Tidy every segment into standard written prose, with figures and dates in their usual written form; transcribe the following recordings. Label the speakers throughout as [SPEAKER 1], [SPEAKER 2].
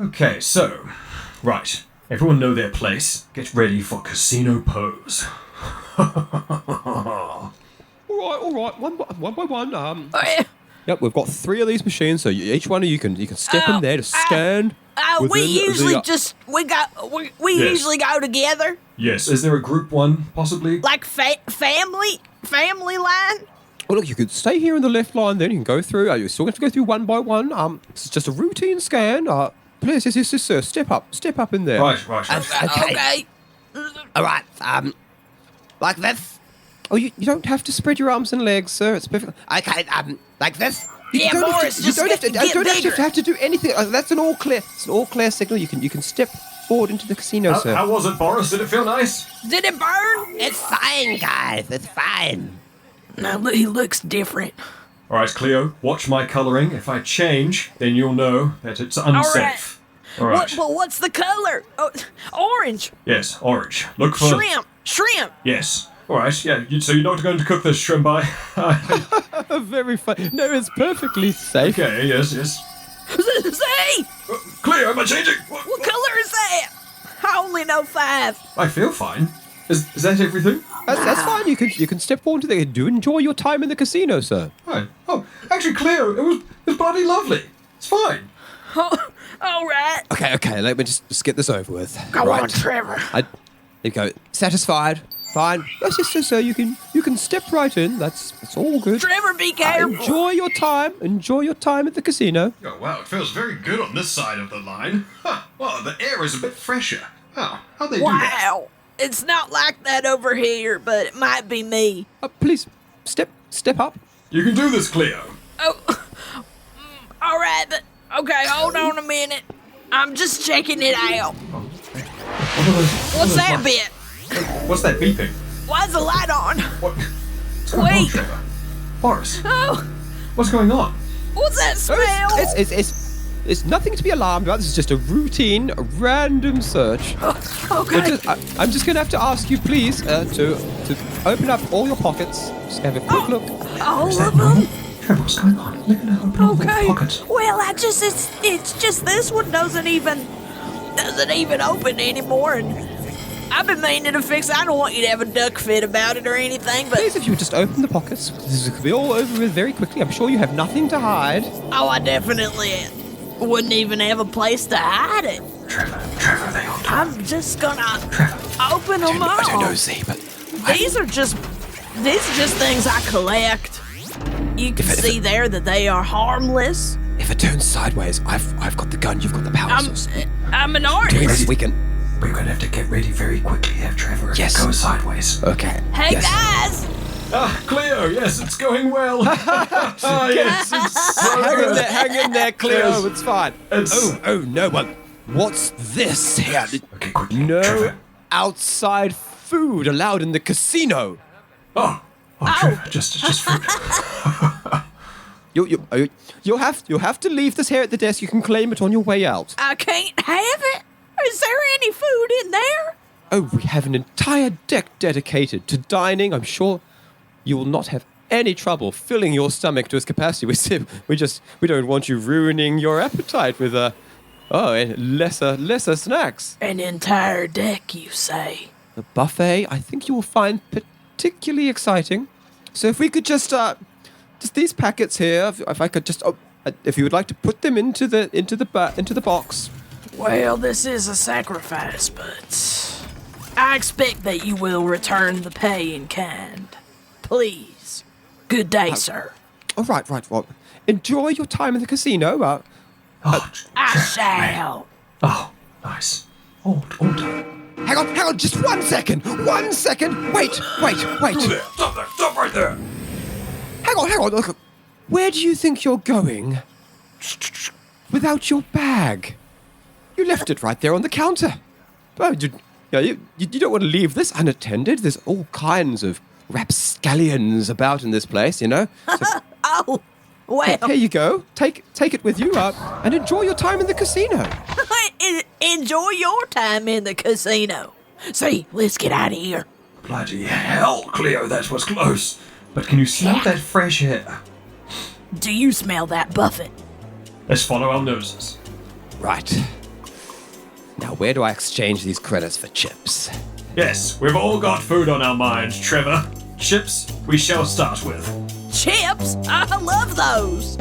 [SPEAKER 1] Okay, so, right. Everyone know their place. Get ready for casino pose.
[SPEAKER 2] All right. One by one.
[SPEAKER 3] Oh, yeah.
[SPEAKER 2] Yep, we've got 3 of these machines, so each one of you can step in there to stand.
[SPEAKER 3] We usually usually go together.
[SPEAKER 1] Yes, is there a group one, possibly?
[SPEAKER 3] Like family line?
[SPEAKER 2] Well, look, you could stay here in the left line, then you can go through. You still have to go through one by one. This is just a routine scan. Please, yes, sir. Step up in there.
[SPEAKER 1] Right.
[SPEAKER 3] Okay.
[SPEAKER 4] All right. Like this.
[SPEAKER 2] Oh, you don't have to spread your arms and legs, sir. It's perfect.
[SPEAKER 4] Okay. Like this.
[SPEAKER 3] Yeah, Boris, just get bigger.
[SPEAKER 2] Have to do anything. That's an all clear. It's an all clear signal. You can step forward into the casino, sir.
[SPEAKER 1] How was it, Boris? Did it feel nice?
[SPEAKER 3] Did it burn?
[SPEAKER 4] It's fine, guys. It's fine.
[SPEAKER 3] No, he looks different.
[SPEAKER 1] All right, Cleo, watch my colouring. If I change, then you'll know that it's unsafe. All right.
[SPEAKER 3] What's the color? Oh, orange.
[SPEAKER 1] Yes, orange. Look for...
[SPEAKER 3] Shrimp.
[SPEAKER 1] Yes. All right, yeah, so you're not going to cook this shrimp by...
[SPEAKER 2] Very fun. No, it's perfectly safe.
[SPEAKER 1] Okay, yes.
[SPEAKER 3] Say!
[SPEAKER 1] Cleo, am I changing?
[SPEAKER 3] What color is that? I only know 5.
[SPEAKER 1] I feel fine. Is that everything?
[SPEAKER 2] That's fine. You can step forward to the... Do enjoy your time in the casino, sir.
[SPEAKER 1] Right. Oh, actually, Cleo, it was bloody lovely. It's fine.
[SPEAKER 3] Oh, all right.
[SPEAKER 2] Okay. Let me just get this over with.
[SPEAKER 3] Go on, Trevor.
[SPEAKER 2] There you go. Satisfied? Fine. Yes, sir. You can step right in. That's all good.
[SPEAKER 3] Trevor, be careful.
[SPEAKER 2] Enjoy your time. Enjoy your time at the casino.
[SPEAKER 1] Oh, wow, it feels very good on this side of the line. Huh. Well, the air is a bit fresher. Oh, how'd they do that?
[SPEAKER 3] Wow. It's not like that over here, but it might be me.
[SPEAKER 2] Please, step up.
[SPEAKER 1] You can do this, Cleo.
[SPEAKER 3] Oh, all right, but okay, hold on a minute. I'm just checking it out. What's that bit?
[SPEAKER 1] What's that beeping?
[SPEAKER 3] Why's the light on?
[SPEAKER 1] What's going on,
[SPEAKER 3] Wait.
[SPEAKER 1] Trevor? Boris,
[SPEAKER 3] Oh,
[SPEAKER 1] what's going on?
[SPEAKER 3] what's that smell?
[SPEAKER 2] It's nothing to be alarmed about. This is just a routine, random search.
[SPEAKER 3] Okay.
[SPEAKER 2] I'm just going to have to ask you, please, to open up all your pockets. Just have a quick look.
[SPEAKER 3] All of them?
[SPEAKER 1] Trevor, what's going on? Look at open all the pockets.
[SPEAKER 3] Well, it's just this one doesn't even open anymore, and I've been meaning to fix it. I don't want you to have a duck fit about it or anything, but...
[SPEAKER 2] Please, if you would just open the pockets, this could be all over with very quickly. I'm sure you have nothing to hide.
[SPEAKER 3] Oh, I definitely wouldn't even have a place to hide it.
[SPEAKER 1] Trevor, they all do.
[SPEAKER 3] I'm just gonna
[SPEAKER 1] Trevor.
[SPEAKER 3] open them all.
[SPEAKER 2] I don't know, Z, but...
[SPEAKER 3] These are just things I collect. You can see there that they are harmless.
[SPEAKER 2] If it turns sideways, I've got the gun, you've got the power source.
[SPEAKER 3] I'm an artist.
[SPEAKER 2] We can...
[SPEAKER 1] We're going to have to get ready very quickly here, Trevor, if it goes sideways.
[SPEAKER 2] Okay.
[SPEAKER 3] Hey, guys!
[SPEAKER 1] Cleo, yes, it's going well. Yes, it's so good.
[SPEAKER 2] Hang in there, Cleo.
[SPEAKER 1] Yes.
[SPEAKER 2] It's fine. Oh, no one. What's this here?
[SPEAKER 1] Okay, quickly,
[SPEAKER 2] No
[SPEAKER 1] Trevor.
[SPEAKER 2] outside food allowed in the casino.
[SPEAKER 1] Oh, Trevor, just food.
[SPEAKER 2] You'll have to leave this here at the desk. You can claim it on your way out.
[SPEAKER 3] I can't have it? Is there any food in there?
[SPEAKER 2] Oh, we have an entire deck dedicated to dining. I'm sure you will not have any trouble filling your stomach to its capacity. We don't want you ruining your appetite with lesser snacks.
[SPEAKER 3] An entire deck, you say?
[SPEAKER 2] The buffet, I think you will find particularly exciting. So if we could just these packets here, if I could just, if you would like to put them into the box.
[SPEAKER 3] Well, this is a sacrifice, but I expect that you will return the pay in kind. Please. Good day, sir.
[SPEAKER 2] Oh, right. Well, enjoy your time in the casino.
[SPEAKER 3] I shall.
[SPEAKER 1] Oh, nice. All done.
[SPEAKER 2] Hang on, just 1 second. 1 second. Wait.
[SPEAKER 1] Stop right there.
[SPEAKER 2] Hang on. Look, where do you think you're going? Without your bag. You left it right there on the counter. Oh, you don't want to leave this unattended. There's all kinds of rapscallions about in this place, you know. So,
[SPEAKER 3] Oh, well.
[SPEAKER 2] here you go. Take it with you and enjoy your time in the casino.
[SPEAKER 3] Enjoy your time in the casino. See, let's get out of here.
[SPEAKER 1] Bloody hell, Cleo, that was close. But can you smell that fresh air?
[SPEAKER 3] Do you smell that buffet?
[SPEAKER 1] Let's follow our noses.
[SPEAKER 2] Right. Now, where do I exchange these credits for chips?
[SPEAKER 1] Yes, we've all got food on our minds, Trevor. Chips, we shall start with.
[SPEAKER 3] Chips? I love those.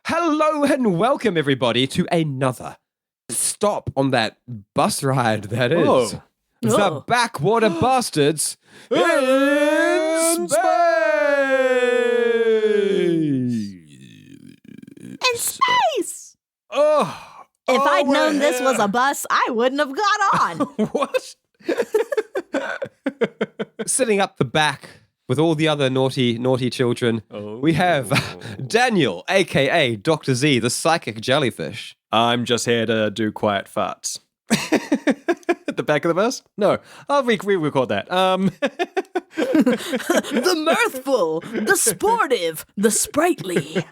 [SPEAKER 2] Hello and welcome, everybody, to another stop on that bus ride that is
[SPEAKER 1] Oh.
[SPEAKER 2] the
[SPEAKER 3] Oh.
[SPEAKER 2] Backwater Bastards in space!
[SPEAKER 3] In space!
[SPEAKER 2] Oh,
[SPEAKER 3] If
[SPEAKER 2] oh,
[SPEAKER 3] I'd known
[SPEAKER 2] we're
[SPEAKER 3] this was
[SPEAKER 2] here.
[SPEAKER 3] a bus, I wouldn't have got on.
[SPEAKER 2] What? Sitting up the back with all the other naughty children, we have Daniel, aka Dr. Z, the psychic jellyfish.
[SPEAKER 5] I'm just here to do quiet farts. At the back of the bus? No, I'll re-record that.
[SPEAKER 3] The mirthful, the sportive, the sprightly.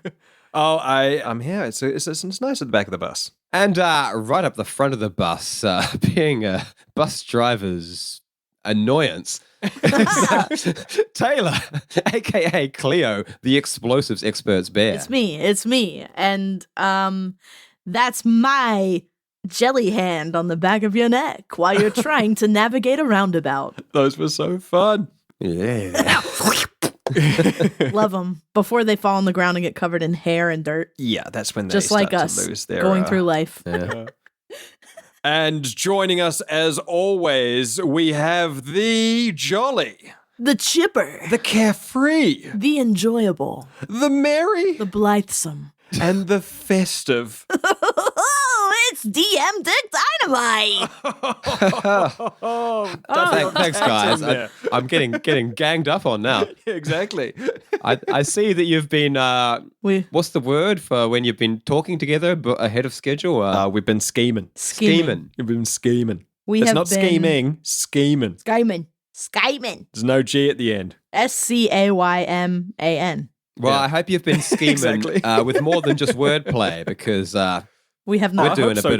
[SPEAKER 5] Oh, I'm here. It's nice at the back of the bus.
[SPEAKER 2] And right up the front of the bus, being a bus driver's annoyance, Taylor, aka Cleo, the explosives expert's bear.
[SPEAKER 3] It's me. And that's my jelly hand on the back of your neck while you're trying to navigate a roundabout.
[SPEAKER 5] Those were so fun.
[SPEAKER 2] Yeah.
[SPEAKER 3] Love them. Before they fall on the ground and get covered in hair and dirt.
[SPEAKER 5] Yeah, that's when they
[SPEAKER 3] Just
[SPEAKER 5] start
[SPEAKER 3] like
[SPEAKER 5] to
[SPEAKER 3] us,
[SPEAKER 5] lose their
[SPEAKER 3] going through life.
[SPEAKER 2] Yeah.
[SPEAKER 5] And joining us as always, we have the jolly,
[SPEAKER 3] The chipper.
[SPEAKER 5] the carefree,
[SPEAKER 3] The enjoyable.
[SPEAKER 5] the merry,
[SPEAKER 3] The blithesome.
[SPEAKER 5] and the festive.
[SPEAKER 3] Oh, it's DM Dick Dynamite.
[SPEAKER 2] Thanks, guys.
[SPEAKER 5] Yeah.
[SPEAKER 2] I'm getting ganged up on now.
[SPEAKER 5] Exactly.
[SPEAKER 2] I see that you've been.
[SPEAKER 3] We
[SPEAKER 2] What's the word for when you've been talking together but ahead of schedule?
[SPEAKER 5] We've been scheming.
[SPEAKER 3] scheming.
[SPEAKER 5] We've been scheming.
[SPEAKER 3] We
[SPEAKER 5] It's
[SPEAKER 3] have
[SPEAKER 5] not
[SPEAKER 3] been
[SPEAKER 5] scheming, scheming.
[SPEAKER 3] Skyman.
[SPEAKER 5] There's no G at the end.
[SPEAKER 3] SCAYMAN.
[SPEAKER 2] Well,
[SPEAKER 5] Yeah.
[SPEAKER 2] I hope you've been scheming
[SPEAKER 5] Exactly.
[SPEAKER 2] with more than just wordplay because
[SPEAKER 3] We have
[SPEAKER 2] we're
[SPEAKER 3] not.
[SPEAKER 2] doing
[SPEAKER 5] hope so,
[SPEAKER 2] we're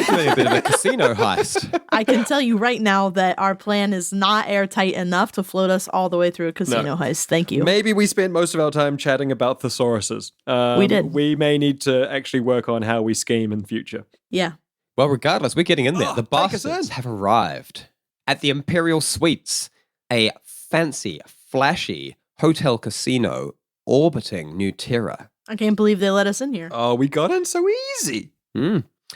[SPEAKER 2] doing a bit of a casino heist.
[SPEAKER 3] I can tell you right now that our plan is not airtight enough to float us all the way through a casino heist. Thank you.
[SPEAKER 5] Maybe we spent most of our time chatting about thesauruses.
[SPEAKER 3] We did.
[SPEAKER 5] We may need to actually work on how we scheme in future.
[SPEAKER 3] Yeah.
[SPEAKER 2] Well, regardless, we're getting in there. The
[SPEAKER 5] take us
[SPEAKER 2] bastards
[SPEAKER 5] in.
[SPEAKER 2] have arrived at the Imperial Suites, a fancy, flashy hotel casino orbiting New Terra.
[SPEAKER 3] I can't believe they let us in here.
[SPEAKER 5] Oh, we got in so easy.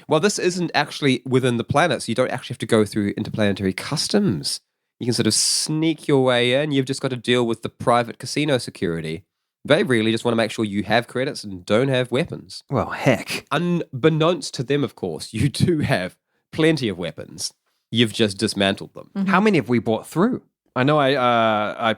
[SPEAKER 2] Well, this isn't actually within the planet, so you don't actually have to go through interplanetary customs. You can sort of sneak your way in. You've just got to deal with the private casino security. They really just want to make sure you have credits and don't have weapons.
[SPEAKER 5] Well, heck.
[SPEAKER 2] Unbeknownst to them, of course, you do have plenty of weapons. You've just dismantled them.
[SPEAKER 5] How many have we brought through? I know I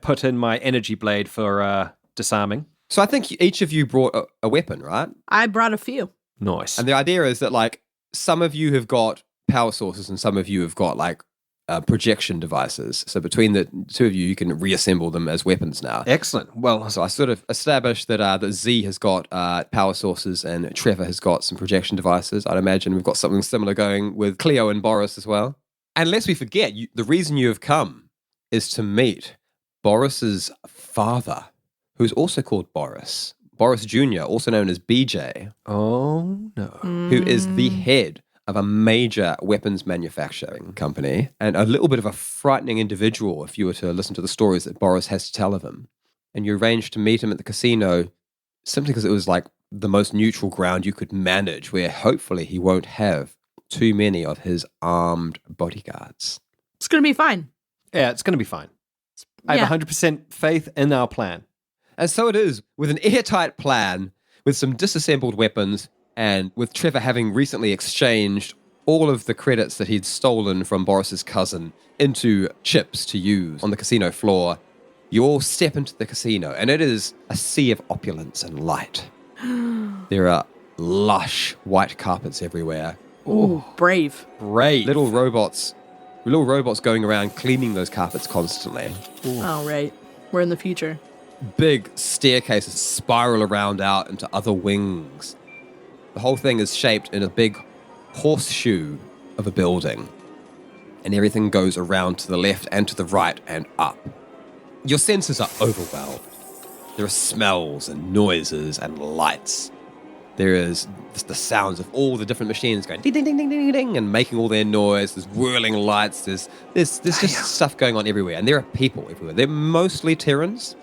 [SPEAKER 5] put in my energy blade for disarming.
[SPEAKER 2] So I think each of you brought a weapon, right?
[SPEAKER 3] I brought a few.
[SPEAKER 5] Nice.
[SPEAKER 2] And the idea is that, like, some of you have got power sources and some of you have got, like, projection devices. So between the two of you, you can reassemble them as weapons now.
[SPEAKER 5] Excellent. Well,
[SPEAKER 2] So I sort of established that that Z has got power sources and Trevor has got some projection devices. I'd imagine we've got something similar going with Cleo and Boris as well. And lest we forget, the reason you have come is to meet Boris's father, who's also called Boris. Boris Jr., also known as BJ,
[SPEAKER 5] oh no.
[SPEAKER 2] who is the head of a major weapons manufacturing company and a little bit of a frightening individual if you were to listen to the stories that Boris has to tell of him. And you arranged to meet him at the casino simply because it was like the most neutral ground you could manage, where hopefully he won't have too many of his armed bodyguards.
[SPEAKER 3] It's going to be fine.
[SPEAKER 5] Yeah, it's going to be fine. I
[SPEAKER 3] Yeah.
[SPEAKER 5] have 100% faith in our plan.
[SPEAKER 2] And so it is, with an airtight plan, with some disassembled weapons, and with Trevor having recently exchanged all of the credits that he'd stolen from Boris's cousin into chips to use on the casino floor, you all step into the casino, and it is a sea of opulence and light. There are lush white carpets everywhere.
[SPEAKER 3] Ooh, brave.
[SPEAKER 5] Brave.
[SPEAKER 2] Little robots little robots going around cleaning those carpets constantly.
[SPEAKER 3] Oh, right. We're in the future.
[SPEAKER 2] Big staircases spiral around out into other wings. The whole thing is shaped in a big horseshoe of a building. And everything goes around to the left and to the right and up. Your senses are overwhelmed. There are smells and noises and lights. There is the sounds of all the different machines going ding, ding, ding, ding, ding, ding, and making all their noise. There's whirling lights. There's just stuff going on everywhere. And there are people everywhere. They're mostly Terrans.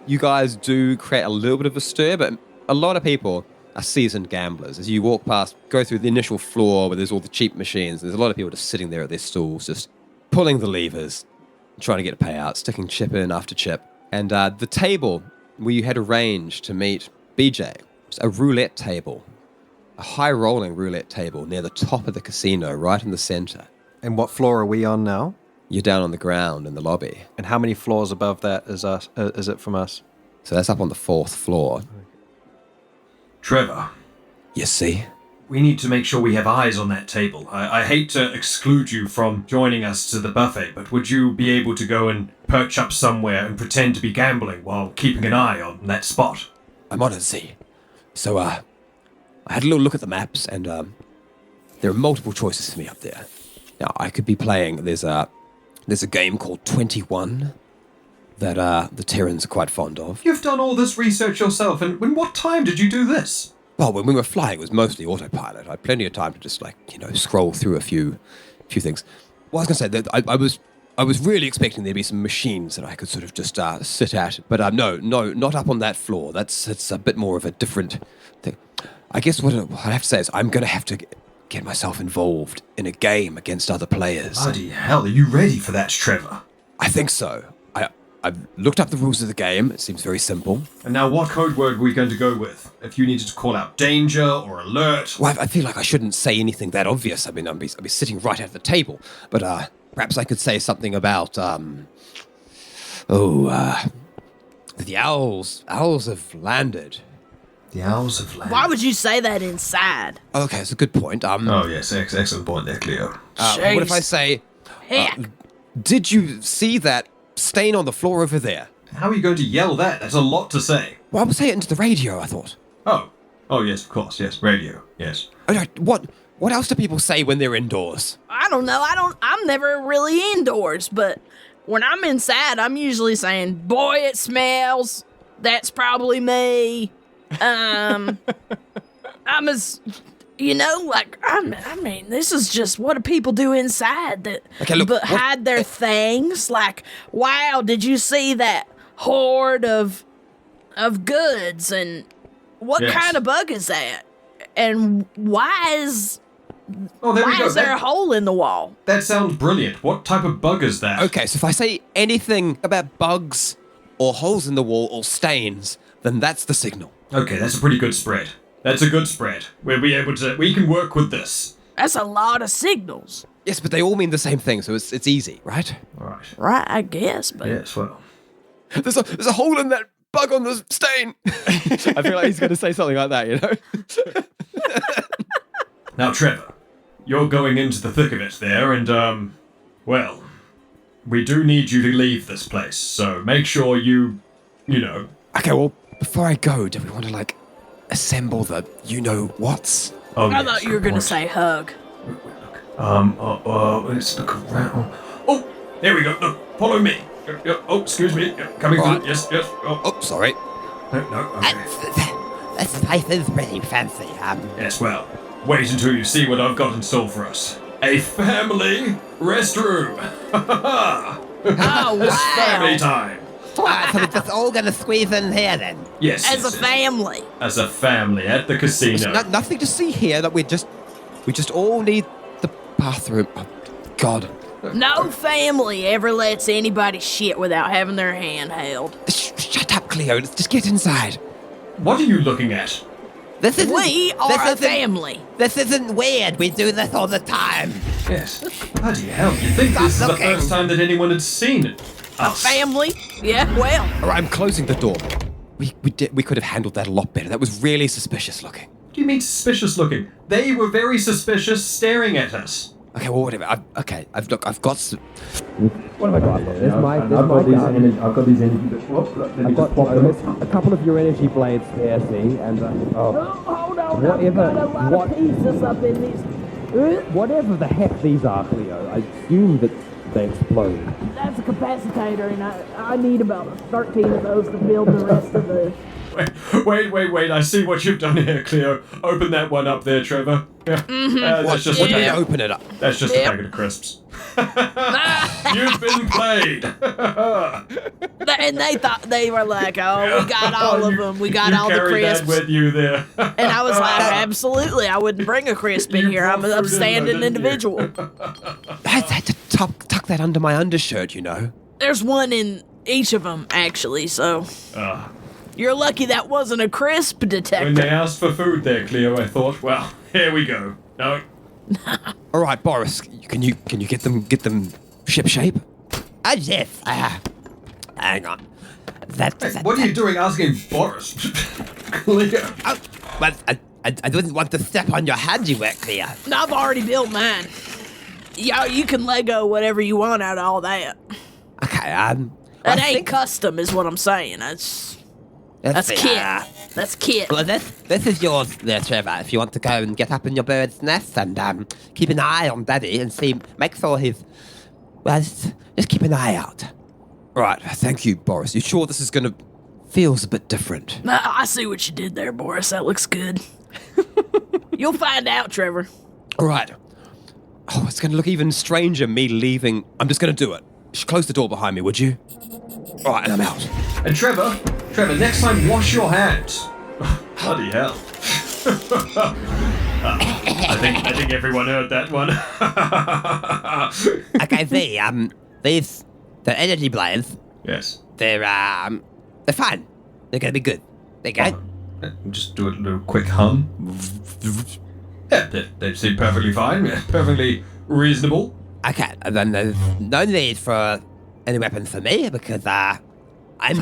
[SPEAKER 2] You guys do create a little bit of a stir, but a lot of people are seasoned gamblers. As you walk past, go through the initial floor where there's all the cheap machines, there's a lot of people just sitting there at their stools, just pulling the levers, trying to get a payout, sticking chip in after chip. And the table where you had arranged to meet BJ, was a roulette table, a high-rolling roulette table near the top of the casino, right in the center.
[SPEAKER 5] And what floor are we on now?
[SPEAKER 2] You're down on the ground in the lobby.
[SPEAKER 5] And how many floors above that is it from us?
[SPEAKER 2] So that's up on the 4th floor.
[SPEAKER 1] Trevor,
[SPEAKER 2] You see?
[SPEAKER 1] we need to make sure we have eyes on that table. I hate to exclude you from joining us to the buffet, but would you be able to go and perch up somewhere and pretend to be gambling while keeping an eye on that spot?
[SPEAKER 2] I'm on it, Z. So, I had a little look at the maps, and there are multiple choices for me up there. Now, I could be playing, there's a game called 21 that the Terrans are quite fond of.
[SPEAKER 1] You've done all this research yourself, and when what time did you do this?
[SPEAKER 2] Well, when we were flying, it was mostly autopilot. I had plenty of time to just, scroll through a few things. Well, I was going to say that I was really expecting there'd be some machines that I could sort of just sit at. But no, not up on that floor. It's a bit more of a different thing. I guess what I have to say is I'm going to have to get myself involved in a game against other players.
[SPEAKER 1] Bloody hell, are you ready for that, Trevor?
[SPEAKER 2] I think so. I've looked up the rules of the game. It seems very simple.
[SPEAKER 1] And now what code word are we going to go with? If you needed to call out danger or alert?
[SPEAKER 2] Well, I feel like I shouldn't say anything that obvious. I mean, I'll be sitting right at the table. But perhaps I could say something about, the owls. Owls have landed.
[SPEAKER 1] The owls have landed.
[SPEAKER 3] Why would you say that inside?
[SPEAKER 2] Okay, that's a good point.
[SPEAKER 1] Oh, yes, excellent point there, Cleo.
[SPEAKER 2] What if I say,
[SPEAKER 3] Heck.
[SPEAKER 2] did you see that stain on the floor over there?
[SPEAKER 1] How are you going to yell that? That's a lot to say.
[SPEAKER 2] Well, I would say it into the radio, I thought.
[SPEAKER 1] Oh, yes, of course, yes, radio, yes.
[SPEAKER 2] What else do people say when they're indoors?
[SPEAKER 3] I don't know. I'm never really indoors, but when I'm inside, I'm usually saying, "Boy, it smells. That's probably me." I'm as, I mean, this is just what do people do inside that,
[SPEAKER 2] Okay, look,
[SPEAKER 3] but hide their things. Like, wow, did you see that hoard of goods? And what
[SPEAKER 1] Yes.
[SPEAKER 3] kind of bug is that? And why is
[SPEAKER 1] Oh, there we
[SPEAKER 3] why
[SPEAKER 1] go.
[SPEAKER 3] is there a hole in the wall?
[SPEAKER 1] That sounds brilliant. What type of bug is that?
[SPEAKER 2] Okay, so if I say anything about bugs or holes in the wall or stains, then that's the signal.
[SPEAKER 1] Okay, that's a pretty good spread. That's a good spread. We can work with this.
[SPEAKER 3] That's a lot of signals.
[SPEAKER 2] Yes, but they all mean the same thing, so it's easy, right?
[SPEAKER 1] All right.
[SPEAKER 3] Right, I guess, but
[SPEAKER 1] Yes, well.
[SPEAKER 2] There's a hole in that bug on the stain. I feel like he's going to say something like that, you know?
[SPEAKER 1] Now, Trevor, you're going into the thick of it there, and, well, we do need you to leave this place, so make sure you know.
[SPEAKER 2] Okay, well, before I go, do we want to, assemble the you-know-whats?
[SPEAKER 1] Oh,
[SPEAKER 3] I
[SPEAKER 1] yes,
[SPEAKER 3] thought you were
[SPEAKER 1] good
[SPEAKER 3] going to
[SPEAKER 1] point.
[SPEAKER 3] say hug.
[SPEAKER 1] Let's look around. Oh, there we go. Look, follow me. Oh, excuse me. Coming
[SPEAKER 2] All right.
[SPEAKER 1] through. Yes. Oh,
[SPEAKER 2] Oh, sorry.
[SPEAKER 1] no, okay.
[SPEAKER 4] This place is pretty fancy.
[SPEAKER 1] Yes, well, wait until you see what I've got in store for us. A family restroom.
[SPEAKER 3] Oh,
[SPEAKER 1] It's family
[SPEAKER 3] wow.
[SPEAKER 1] time.
[SPEAKER 4] So we're just all gonna squeeze in here then.
[SPEAKER 1] Yes.
[SPEAKER 3] As a
[SPEAKER 1] yes.
[SPEAKER 3] family.
[SPEAKER 1] As a family at the casino.
[SPEAKER 2] Nothing to see here. That we just all need the bathroom. Oh, God.
[SPEAKER 3] No family ever lets anybody shit without having their hand held.
[SPEAKER 2] Shut up, Cleo. Let's just get inside.
[SPEAKER 1] What are you looking at?
[SPEAKER 4] This isn't.
[SPEAKER 3] We are
[SPEAKER 4] this
[SPEAKER 3] a
[SPEAKER 4] isn't-
[SPEAKER 3] family.
[SPEAKER 4] This isn't weird. We do this all the time.
[SPEAKER 1] Yes. Bloody hell, you think this is the
[SPEAKER 4] looking.
[SPEAKER 1] first time that anyone had seen it? Us.
[SPEAKER 3] Family? Yeah, well.
[SPEAKER 2] All right, I'm closing the door. We could have handled that a lot better. That was really suspicious looking.
[SPEAKER 1] What do you mean suspicious looking? They were very suspicious staring at us.
[SPEAKER 2] Okay, well, whatever. I've got some... What have I got? There's my
[SPEAKER 6] I've got these energy. I've got
[SPEAKER 2] a couple of your energy blades here, see, and
[SPEAKER 3] Hold on,
[SPEAKER 2] Whatever-
[SPEAKER 3] pieces up in these.
[SPEAKER 2] whatever the heck these are, Cleo, I assume that they explode.
[SPEAKER 3] That's a capacitator, and I need about 13 of those to build the rest of the.
[SPEAKER 1] Wait, I see what you've done here, Cleo. Open that one up there, Trevor. Yeah. That's just
[SPEAKER 2] What do you
[SPEAKER 1] a
[SPEAKER 2] mean, open it up?
[SPEAKER 1] That's just a packet of crisps. You've been played.
[SPEAKER 3] And they thought, they were like, oh, we got all of them. We got all the
[SPEAKER 1] carry that
[SPEAKER 3] crisps.
[SPEAKER 1] with you there.
[SPEAKER 3] And I was like, absolutely, I wouldn't bring a crisp in here. I'm an
[SPEAKER 1] brought food in,
[SPEAKER 3] upstanding
[SPEAKER 1] though, didn't you?
[SPEAKER 3] individual.
[SPEAKER 2] I had to tuck that under my undershirt, you know.
[SPEAKER 3] There's one in each of them, actually, so
[SPEAKER 1] Ah.
[SPEAKER 3] you're lucky that wasn't a crisp
[SPEAKER 1] When
[SPEAKER 3] detector.
[SPEAKER 1] they asked for food there, Cleo, I thought, well, here we go. No.
[SPEAKER 2] All right, Boris, can you get them ship shape?
[SPEAKER 4] Oh, yes. Hang on.
[SPEAKER 1] What are you doing asking Boris? Cleo.
[SPEAKER 4] Oh, well, I didn't want to step on your handiwork, Cleo.
[SPEAKER 3] I've already built mine. Yeah, you can Lego whatever you want out of all that.
[SPEAKER 4] Okay,
[SPEAKER 3] That ain't custom, is what I'm saying. That's kit. That's kit.
[SPEAKER 4] Well, this is yours there, Trevor. If you want to go and get up in your bird's nest and keep an eye on Daddy and make sure he's... Well, just keep an eye out.
[SPEAKER 2] All right, thank you, Boris. You sure this is gonna... feels a bit different?
[SPEAKER 3] I see what you did there, Boris. That looks good. You'll find out, Trevor.
[SPEAKER 2] All right. Oh, it's gonna look even stranger, me leaving. I'm just gonna do it. Just close the door behind me, would you? All right, and I'm out.
[SPEAKER 1] And Trevor, next time wash your hands. Bloody hell. I think everyone heard that one.
[SPEAKER 4] Okay, the energy blades,
[SPEAKER 1] Yes.
[SPEAKER 4] they're fine. They're gonna be good. They go.
[SPEAKER 1] Just do a little quick hum. Yeah, they seem perfectly fine. Yeah, perfectly reasonable.
[SPEAKER 4] Okay, and then there's no need for any weapons for me because I'm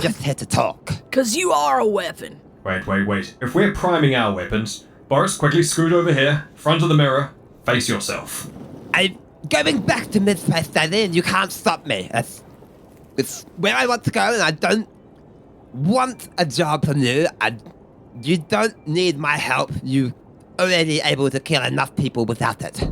[SPEAKER 4] just here to talk.
[SPEAKER 3] Because you are a weapon.
[SPEAKER 1] Wait. If we're priming our weapons, Boris, quickly scoot over here, front of the mirror, face yourself.
[SPEAKER 4] I'm going back to mid-space, Daddy, and you can't stop me. It's where I want to go, and I don't want a job from you, and you don't need my help. You already able to kill enough people without it.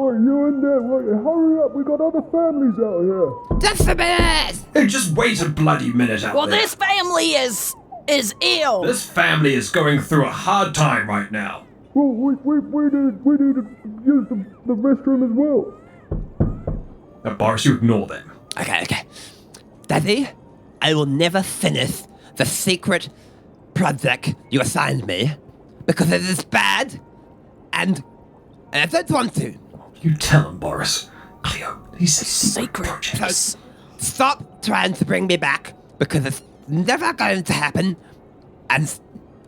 [SPEAKER 6] Oh, you in there? Hurry up, we got other families out here.
[SPEAKER 4] Just a minute!
[SPEAKER 1] Hey, just wait a bloody minute out
[SPEAKER 3] Well,
[SPEAKER 1] there.
[SPEAKER 3] this family is ill.
[SPEAKER 1] This family is going through a hard time right now.
[SPEAKER 6] Well, we need to use the restroom as well.
[SPEAKER 1] Now, Boris, you ignore them.
[SPEAKER 4] Okay. Daddy, I will never finish the secret project you assigned me because it is bad and I don't want to.
[SPEAKER 1] You tell him, Boris. Cleo, he's a secret
[SPEAKER 3] Secret.
[SPEAKER 1] project.
[SPEAKER 4] Stop trying to bring me back because it's never going to happen. And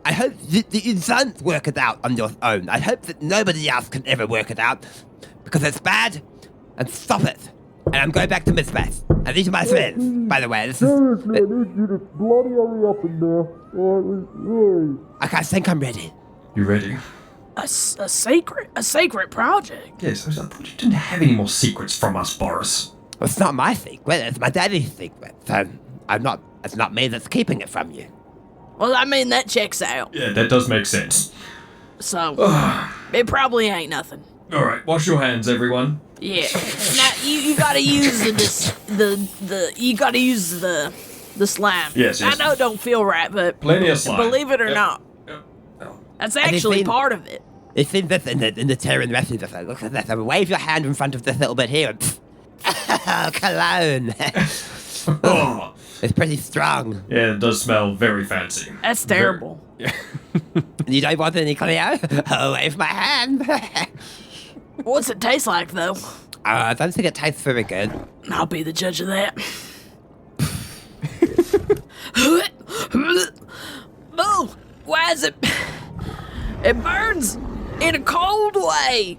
[SPEAKER 4] I hope that you don't work it out on your own. I hope that nobody else can ever work it out because it's bad. And stop it. And I'm going back to mid-space. And these are my friends, by the way. This is...
[SPEAKER 6] Seriously, I need you to bloody hurry up in there. Hurry.
[SPEAKER 4] Okay, I think I'm ready.
[SPEAKER 1] You ready?
[SPEAKER 3] A sacred project.
[SPEAKER 1] Yes, I thought you didn't have any more secrets from us, Boris.
[SPEAKER 4] Well, it's not my secret. It's my daddy's secret. So it's not me that's keeping it from you.
[SPEAKER 3] Well, I mean, that checks out.
[SPEAKER 1] Yeah, that does make sense.
[SPEAKER 3] So, it probably ain't nothing.
[SPEAKER 1] All right, wash your hands, everyone.
[SPEAKER 3] Yeah. Now, you gotta use the slime.
[SPEAKER 1] Yes.
[SPEAKER 3] I know it don't feel right, but
[SPEAKER 1] Plenty of slime.
[SPEAKER 3] believe it or
[SPEAKER 1] Yep.
[SPEAKER 3] not, that's actually
[SPEAKER 4] Anything-
[SPEAKER 3] part of it.
[SPEAKER 4] It seems this in the Terran message. Look at this. I mean, wave your hand in front of this little bit here. And cologne.
[SPEAKER 1] Oh,
[SPEAKER 4] It's pretty strong.
[SPEAKER 1] yeah, it does smell very fancy.
[SPEAKER 3] That's terrible.
[SPEAKER 4] You don't want any, Cleo? Oh, wave my hand.
[SPEAKER 3] What's it taste like, though?
[SPEAKER 4] I don't think it tastes very good.
[SPEAKER 3] I'll be the judge of that. Oh, why is it? It burns in a cold way.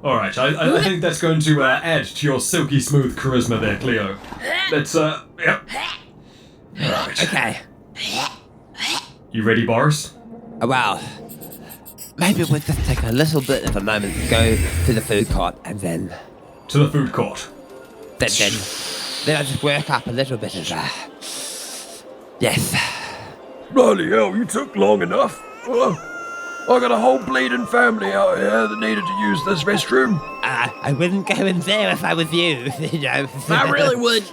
[SPEAKER 1] All right, I think that's going to add to your silky smooth charisma there, Cleo. Let's, yep. All right.
[SPEAKER 4] Okay.
[SPEAKER 1] You ready, Boris?
[SPEAKER 4] Well,
[SPEAKER 2] maybe we'll just take a little bit of a moment to go to the food court and then
[SPEAKER 1] To the food court.
[SPEAKER 2] I'll just work up a little bit of yes.
[SPEAKER 6] Bloody hell, you took long enough. I got a whole bleeding family out here that needed to use this restroom.
[SPEAKER 2] I wouldn't go in there if I was you. You know.
[SPEAKER 3] I really would.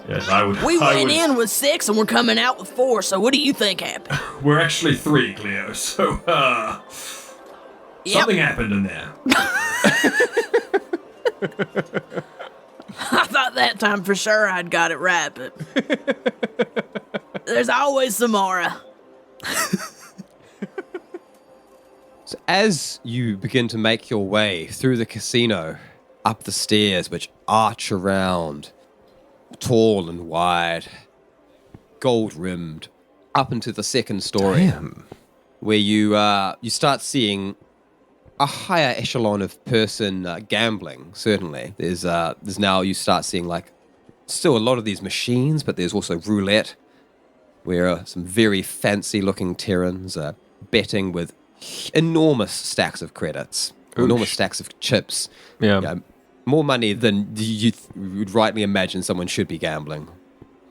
[SPEAKER 1] Yes, I would.
[SPEAKER 3] We
[SPEAKER 1] I
[SPEAKER 3] went
[SPEAKER 1] would-
[SPEAKER 3] in with 6 and we're coming out with 4, so what do you think happened?
[SPEAKER 1] We're actually 3, Cleo, so,
[SPEAKER 3] Yep.
[SPEAKER 1] something happened in there.
[SPEAKER 3] I thought that time for sure I'd got it right, but there's always tomorrow.
[SPEAKER 2] So as you begin to make your way through the casino, up the stairs which arch around, tall and wide, gold-rimmed, up into the second story, where you start seeing a higher echelon of person gambling. Certainly, there's now you start seeing like still a lot of these machines, but there's also roulette, where some very fancy-looking Terrans are betting with enormous stacks of credits, enormous stacks of chips.
[SPEAKER 5] Yeah.
[SPEAKER 2] You know, more money than you would rightly imagine someone should be gambling.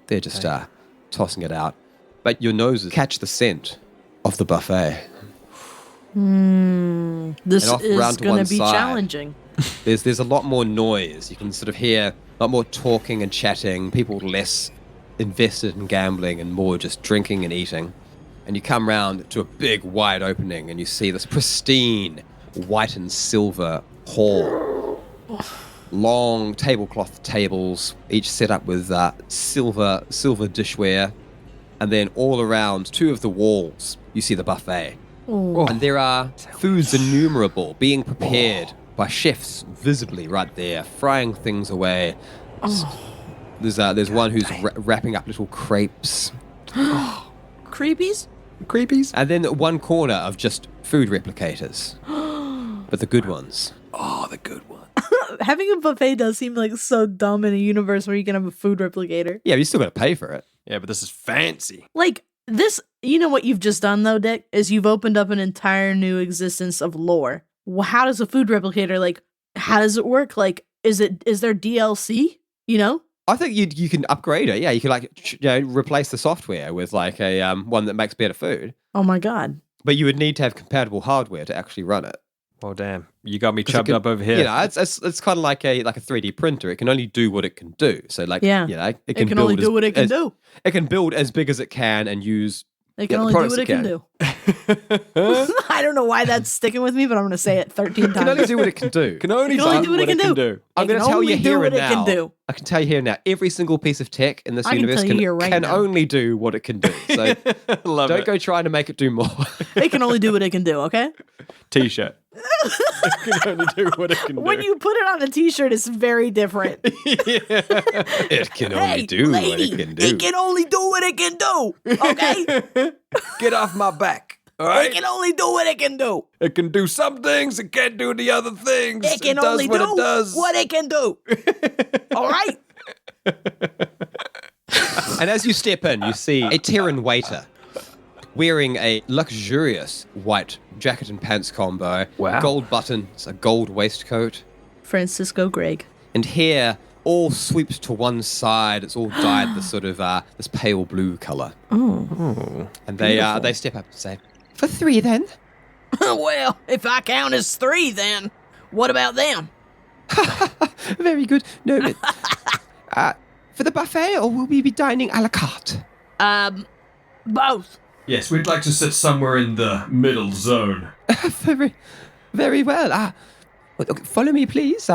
[SPEAKER 2] They're just tossing it out. But your noses catch the scent of the buffet.
[SPEAKER 3] This
[SPEAKER 2] And off
[SPEAKER 3] is
[SPEAKER 2] round to
[SPEAKER 3] going
[SPEAKER 2] one
[SPEAKER 3] to be
[SPEAKER 2] side.
[SPEAKER 3] challenging.
[SPEAKER 2] There's a lot more noise. You can sort of hear a lot more talking and chatting, people less invested in gambling and more just drinking and eating. And you come round to a big wide opening and you see this pristine white and silver hall. Long tablecloth tables, each set up with silver dishware. And then all around 2 of the walls, you see the buffet. And there are foods innumerable being prepared by chefs visibly right there, frying things away. There's one who's wrapping up little crepes.
[SPEAKER 3] Creepies?
[SPEAKER 5] Creepies?
[SPEAKER 2] And then one corner of just food replicators. But the good ones.
[SPEAKER 5] Oh, the good one.
[SPEAKER 7] Having a buffet does seem like so dumb in a universe where you can have a food replicator.
[SPEAKER 2] Yeah, but you still got to pay for it.
[SPEAKER 5] Yeah, but this is fancy.
[SPEAKER 3] Like, this, you know what you've just done, though, Dick? Is you've opened up an entire new existence of lore. Well, how does a food replicator, like, how does it work? Like, is there DLC? You know?
[SPEAKER 2] I think you can upgrade it. Yeah, you can replace the software with like a one that makes better food.
[SPEAKER 3] Oh my god.
[SPEAKER 2] But you would need to have compatible hardware to actually run it.
[SPEAKER 5] Well, damn. You got me
[SPEAKER 2] 'Cause
[SPEAKER 5] chubbed
[SPEAKER 2] it can-
[SPEAKER 5] up over here.
[SPEAKER 2] You know, it's kind of like a 3D printer. It can only do what it can do. So like,
[SPEAKER 3] Yeah.
[SPEAKER 2] you know,
[SPEAKER 3] It can only do what it can do.
[SPEAKER 2] It can build as big as it can and use.
[SPEAKER 3] It can
[SPEAKER 2] the
[SPEAKER 3] only do
[SPEAKER 2] products
[SPEAKER 3] what it can do. I don't know why that's sticking with me, but I'm going to say it 13
[SPEAKER 2] It can only
[SPEAKER 3] times.
[SPEAKER 2] do what it can do.
[SPEAKER 5] Can only
[SPEAKER 3] It can only
[SPEAKER 5] do
[SPEAKER 3] do what it can do.
[SPEAKER 2] I'm
[SPEAKER 3] It
[SPEAKER 2] going
[SPEAKER 3] can
[SPEAKER 2] to tell
[SPEAKER 3] only
[SPEAKER 2] you
[SPEAKER 3] do
[SPEAKER 2] here
[SPEAKER 3] what
[SPEAKER 2] and
[SPEAKER 3] it
[SPEAKER 2] now.
[SPEAKER 3] can do.
[SPEAKER 2] I can tell you here and now. Every single piece of tech in this
[SPEAKER 3] I can
[SPEAKER 2] universe
[SPEAKER 3] tell you here right
[SPEAKER 2] can
[SPEAKER 3] now.
[SPEAKER 2] only do what it can do. So
[SPEAKER 5] Love
[SPEAKER 2] don't
[SPEAKER 5] it.
[SPEAKER 2] go trying to make it do more.
[SPEAKER 3] It can only do what it can do, okay?
[SPEAKER 5] T-shirt. It can only do what it can do.
[SPEAKER 3] When you put it on a t-shirt, it's very different.
[SPEAKER 2] It can only
[SPEAKER 3] Hey,
[SPEAKER 2] do
[SPEAKER 3] lady,
[SPEAKER 2] what it can do.
[SPEAKER 3] It can only do what it can do, okay?
[SPEAKER 5] Get off my back. All
[SPEAKER 3] It
[SPEAKER 5] right?
[SPEAKER 3] can only do what it can do.
[SPEAKER 5] It can do some things. It can't do the other things.
[SPEAKER 3] It can
[SPEAKER 5] does
[SPEAKER 3] only
[SPEAKER 5] what
[SPEAKER 3] do
[SPEAKER 5] it does.
[SPEAKER 3] what it can do. All right?
[SPEAKER 2] And as you step in, you see a Terran waiter wearing a luxurious white jacket and pants combo,
[SPEAKER 5] Wow.
[SPEAKER 2] gold buttons, a gold waistcoat,
[SPEAKER 3] Francisco Gregg.
[SPEAKER 2] and hair all sweeps to one side. It's all dyed this sort of this pale blue color.
[SPEAKER 3] Oh.
[SPEAKER 2] And they step up and say, "For 3 then."
[SPEAKER 3] Well, if I count as 3, then what about them?
[SPEAKER 2] Very good. No, for the buffet, or will we be dining a la carte?
[SPEAKER 3] Both.
[SPEAKER 1] Yes, we'd like to sit somewhere in the middle zone.
[SPEAKER 2] Very, very well. Okay, follow me, please.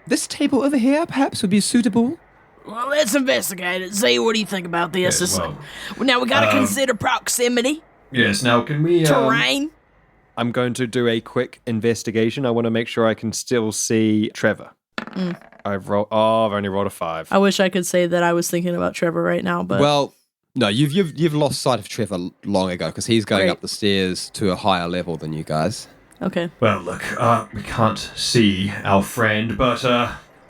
[SPEAKER 2] This table over here, perhaps, would be suitable.
[SPEAKER 3] Well, let's investigate it. See, what do you think about this?
[SPEAKER 1] Yes,
[SPEAKER 3] Well, now we gotta consider proximity,
[SPEAKER 1] Yes, now can we...
[SPEAKER 3] terrain.
[SPEAKER 5] I'm going to do a quick investigation. I want to make sure I can still see Trevor. I've only rolled a 5.
[SPEAKER 3] I wish I could say that I was thinking about Trevor right now, but
[SPEAKER 2] Well, no, you've lost sight of Trevor long ago because he's going
[SPEAKER 3] Great.
[SPEAKER 2] up the stairs to a higher level than you guys.
[SPEAKER 3] okay.
[SPEAKER 1] Well, look, we can't see our friend, but,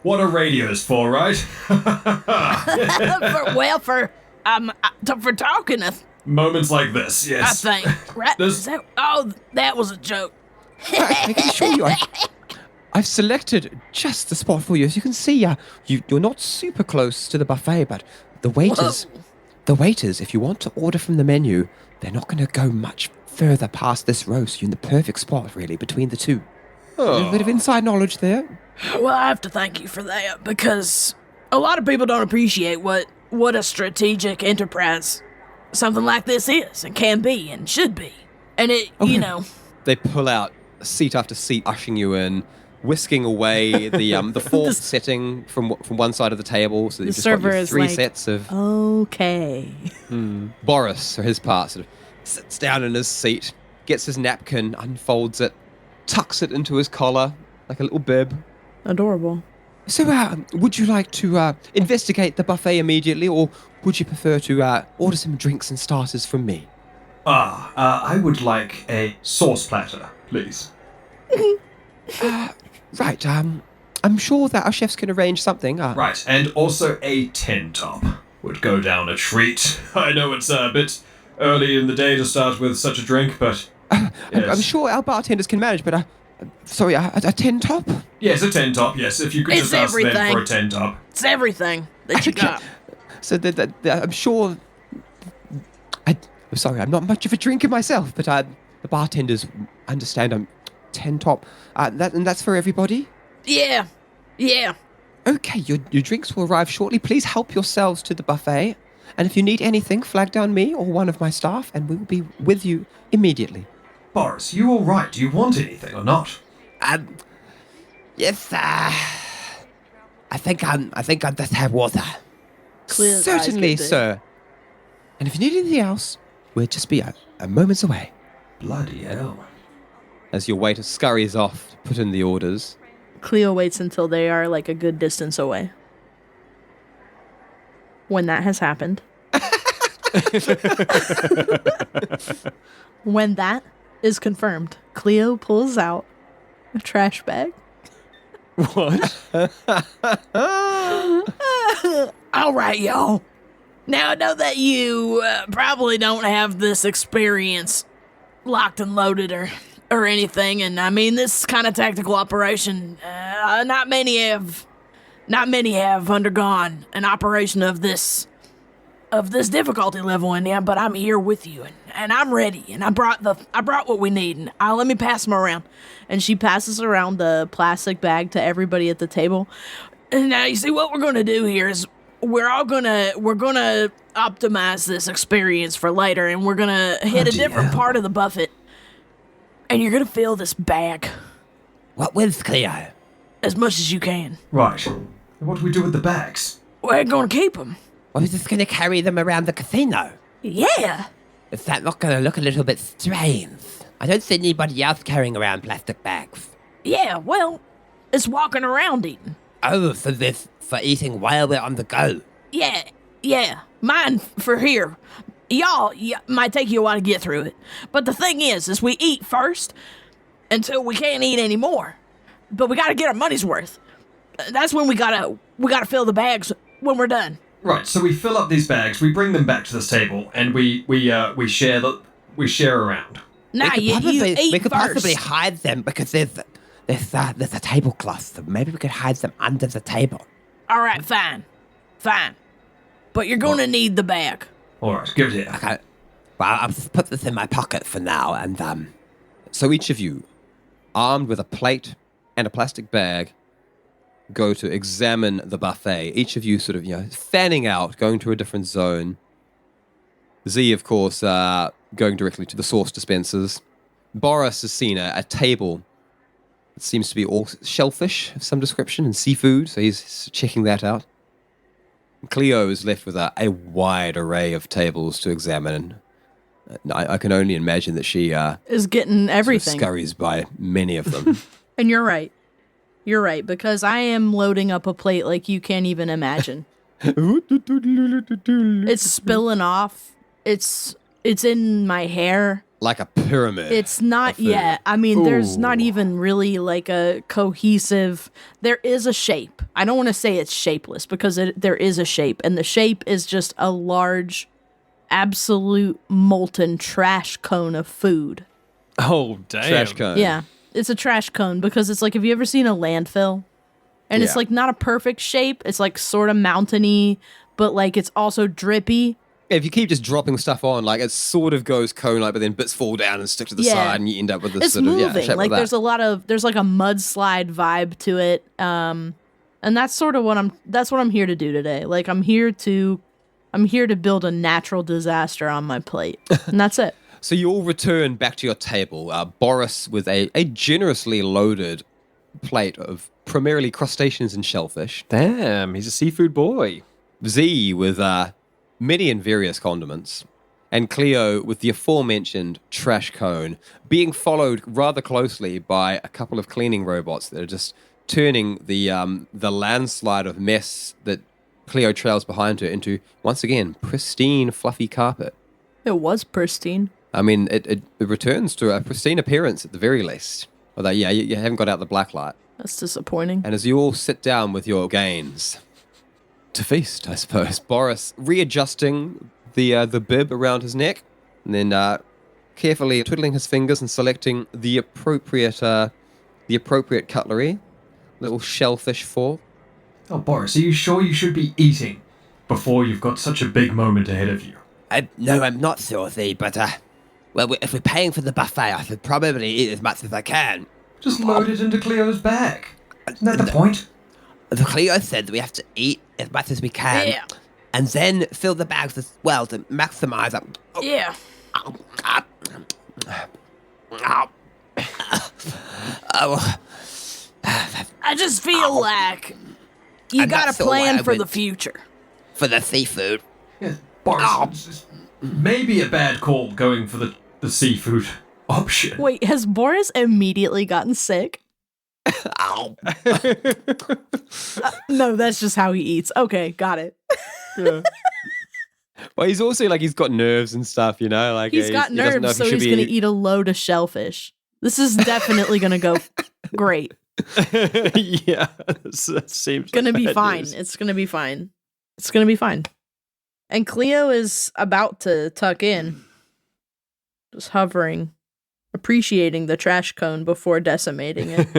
[SPEAKER 1] what are radios for, right?
[SPEAKER 3] for talking
[SPEAKER 1] moments like this, yes.
[SPEAKER 3] I think. Right? That was a joke.
[SPEAKER 2] I can assure you, I've selected just the spot for you. As you can see, you're not super close to the buffet, but the waiters, if you want to order from the menu, they're not going to go much further past this row, so you're in the perfect spot, really, between the two. A little bit of inside knowledge there.
[SPEAKER 3] Well, I have to thank you for that, because a lot of people don't appreciate what a strategic enterprise something like this is, and can be, and should be. And
[SPEAKER 2] They pull out seat after seat, ushering you in, whisking away the fourth setting from one side of the table. So you've just got your three sets of...
[SPEAKER 7] Okay.
[SPEAKER 2] Boris, for his part, sort of sits down in his seat, gets his napkin, unfolds it, tucks it into his collar like a little bib.
[SPEAKER 7] Adorable.
[SPEAKER 2] So, would you like to investigate the buffet immediately, or would you prefer to order some drinks and starters from me?
[SPEAKER 1] I would like a sauce platter, please.
[SPEAKER 2] Right, I'm sure that our chefs can arrange something.
[SPEAKER 1] Right, and also a tin top would go down a treat. I know it's a bit early in the day to start with such a drink, but...
[SPEAKER 2] I'm
[SPEAKER 1] yes.
[SPEAKER 2] sure our bartenders can manage, but, sorry, a tin top?
[SPEAKER 1] Yes, a tin top, yes. If you could just ask them for a tin top.
[SPEAKER 3] It's everything that you got.
[SPEAKER 2] So I'm sure... I'm sorry, I'm not much of a drinker myself, but the bartenders understand I'm tin top. And that's for everybody?
[SPEAKER 3] Yeah.
[SPEAKER 2] Okay, your drinks will arrive shortly. Please help yourselves to the buffet. And if you need anything, flag down me or one of my staff, and we will be with you immediately.
[SPEAKER 1] Boris, you all right? Do you want anything or not?
[SPEAKER 4] Yes, I think I just have water.
[SPEAKER 3] Clear's eyes
[SPEAKER 2] Certainly,
[SPEAKER 3] get big.
[SPEAKER 2] sir. And if you need anything else, we'll just be a moment's away.
[SPEAKER 1] Bloody hell.
[SPEAKER 2] As your waiter scurries off to put in the orders.
[SPEAKER 7] Cleo waits until they are like a good distance away. When that has happened. When that is confirmed, Cleo pulls out a trash bag.
[SPEAKER 2] What?
[SPEAKER 3] All right, y'all. Now, I know that you probably don't have this experience locked and loaded or anything, and I mean, this kind of tactical operation, not many have undergone an operation of this difficulty level in there, but I'm here with you, and I'm ready, and I brought what we need, and let me pass them around.
[SPEAKER 7] And she passes around the plastic bag to everybody at the table.
[SPEAKER 3] And now, you see, what we're gonna do here is we're gonna optimize this experience for later, and we're gonna hit a different part of the buffet, and you're gonna fill this bag
[SPEAKER 4] What with Cleo?
[SPEAKER 3] as much as you can.
[SPEAKER 1] Right. What do we do with the bags?
[SPEAKER 3] We're gonna keep them.
[SPEAKER 4] Well, we're just going to carry them around the casino.
[SPEAKER 3] Yeah.
[SPEAKER 4] Is that not going to look a little bit strange? I don't see anybody else carrying around plastic bags.
[SPEAKER 3] Yeah, well, it's walking around eating.
[SPEAKER 4] Oh, so this for eating while we're on the go.
[SPEAKER 3] Yeah. Mine for here. Y'all might take you a while to get through it. But the thing is we eat first until we can't eat anymore. But we gotta get our money's worth. That's when we gotta fill the bags when we're done.
[SPEAKER 1] Right, so we fill up these bags, we bring them back to this table, and we share around.
[SPEAKER 3] Nah, you eat
[SPEAKER 4] we could
[SPEAKER 3] first.
[SPEAKER 4] possibly hide them because there's a tablecloth. So maybe we could hide them under the table.
[SPEAKER 3] All right, fine. But you're gonna need the bag.
[SPEAKER 1] All right, give it here.
[SPEAKER 4] Okay. Well, I'll just put this in my pocket for now, and
[SPEAKER 2] So each of you, armed with a plate and a plastic bag, go to examine the buffet. Each of you sort of, fanning out, going to a different zone. Z, of course, going directly to the sauce dispensers. Boris has seen a table that seems to be all shellfish of some description and seafood, so he's checking that out. Cleo is left with a wide array of tables to examine. I can only imagine that she
[SPEAKER 7] Is getting everything.
[SPEAKER 2] scurries by many of them.
[SPEAKER 7] And you're right. You're right, because I am loading up a plate like you can't even imagine. It's spilling off. It's in my hair.
[SPEAKER 2] Like a pyramid.
[SPEAKER 7] It's not
[SPEAKER 2] of food.
[SPEAKER 7] yet. I mean, there's not
[SPEAKER 2] Ooh.
[SPEAKER 7] even really like a cohesive. There is a shape. I don't want to say it's shapeless because there is a shape, and the shape is just a large
[SPEAKER 3] absolute molten trash cone of food.
[SPEAKER 5] Oh, damn.
[SPEAKER 2] Trash cone.
[SPEAKER 3] Yeah, it's a trash cone because it's like, have you ever seen a landfill? And it's
[SPEAKER 2] Yeah.
[SPEAKER 3] like not a perfect shape. It's like sort of mountainy, but like it's also drippy.
[SPEAKER 2] If you keep just dropping stuff on, like it sort of goes cone-like, but then bits fall down and stick to the
[SPEAKER 3] Yeah.
[SPEAKER 2] side, and you end up with this
[SPEAKER 3] It's
[SPEAKER 2] sort
[SPEAKER 3] moving.
[SPEAKER 2] of shape
[SPEAKER 3] Like
[SPEAKER 2] that.
[SPEAKER 3] there's like a mudslide vibe to it. And that's sort of what I'm here to do today. Like I'm here to build a natural disaster on my plate. And that's it.
[SPEAKER 2] So you all return back to your table. Boris with a generously loaded plate of primarily crustaceans and shellfish.
[SPEAKER 5] Damn, he's a seafood boy.
[SPEAKER 2] Z with many and various condiments. And Cleo with the aforementioned trash cone, being followed rather closely by a couple of cleaning robots that are just turning the landslide of mess that Cleo trails behind her into, once again, pristine, fluffy carpet.
[SPEAKER 3] It was pristine.
[SPEAKER 2] I mean, it returns to a pristine appearance at the very least. Although, yeah, you haven't got out the black light.
[SPEAKER 3] That's disappointing.
[SPEAKER 2] And as you all sit down with your gains, to feast, I suppose, Boris readjusting the bib around his neck, and then carefully twiddling his fingers and selecting the appropriate cutlery, little shellfish fork.
[SPEAKER 1] Oh, Boris, are you sure you should be eating before you've got such a big moment ahead of you?
[SPEAKER 4] No, I'm not saucy, but, well, if we're paying for the buffet, I should probably eat as much as I can.
[SPEAKER 1] Just load it into Cleo's bag. Isn't that the point?
[SPEAKER 4] The Cleo said that we have to eat as much as we can.
[SPEAKER 3] Yeah.
[SPEAKER 4] And then fill the bags as well to maximize up.
[SPEAKER 3] Yeah.
[SPEAKER 4] Oh,
[SPEAKER 3] I just feel like you
[SPEAKER 4] I'm
[SPEAKER 3] got
[SPEAKER 4] not
[SPEAKER 3] a
[SPEAKER 4] so
[SPEAKER 3] plan
[SPEAKER 4] wild
[SPEAKER 3] for
[SPEAKER 4] with-
[SPEAKER 3] the future.
[SPEAKER 4] for the seafood.
[SPEAKER 1] Yeah, Boris, it's maybe a bad call going for the seafood option.
[SPEAKER 3] Wait, has Boris immediately gotten sick?
[SPEAKER 4] Ow.
[SPEAKER 3] No, that's just how he eats. Okay, got it.
[SPEAKER 2] Well, he's also like, he's got nerves and stuff, you know? Like
[SPEAKER 3] He's got
[SPEAKER 2] he doesn't know
[SPEAKER 3] nerves,
[SPEAKER 2] if
[SPEAKER 3] so
[SPEAKER 2] he should
[SPEAKER 3] he's
[SPEAKER 2] be
[SPEAKER 3] going to eat a load of shellfish. This is definitely going to go great.
[SPEAKER 5] Yeah, that seems
[SPEAKER 3] Gonna
[SPEAKER 5] like
[SPEAKER 3] be
[SPEAKER 5] bad
[SPEAKER 3] fine.
[SPEAKER 5] news.
[SPEAKER 3] It's gonna be fine. It's gonna be fine. And Cleo is about to tuck in, just hovering, appreciating the trash cone before decimating it.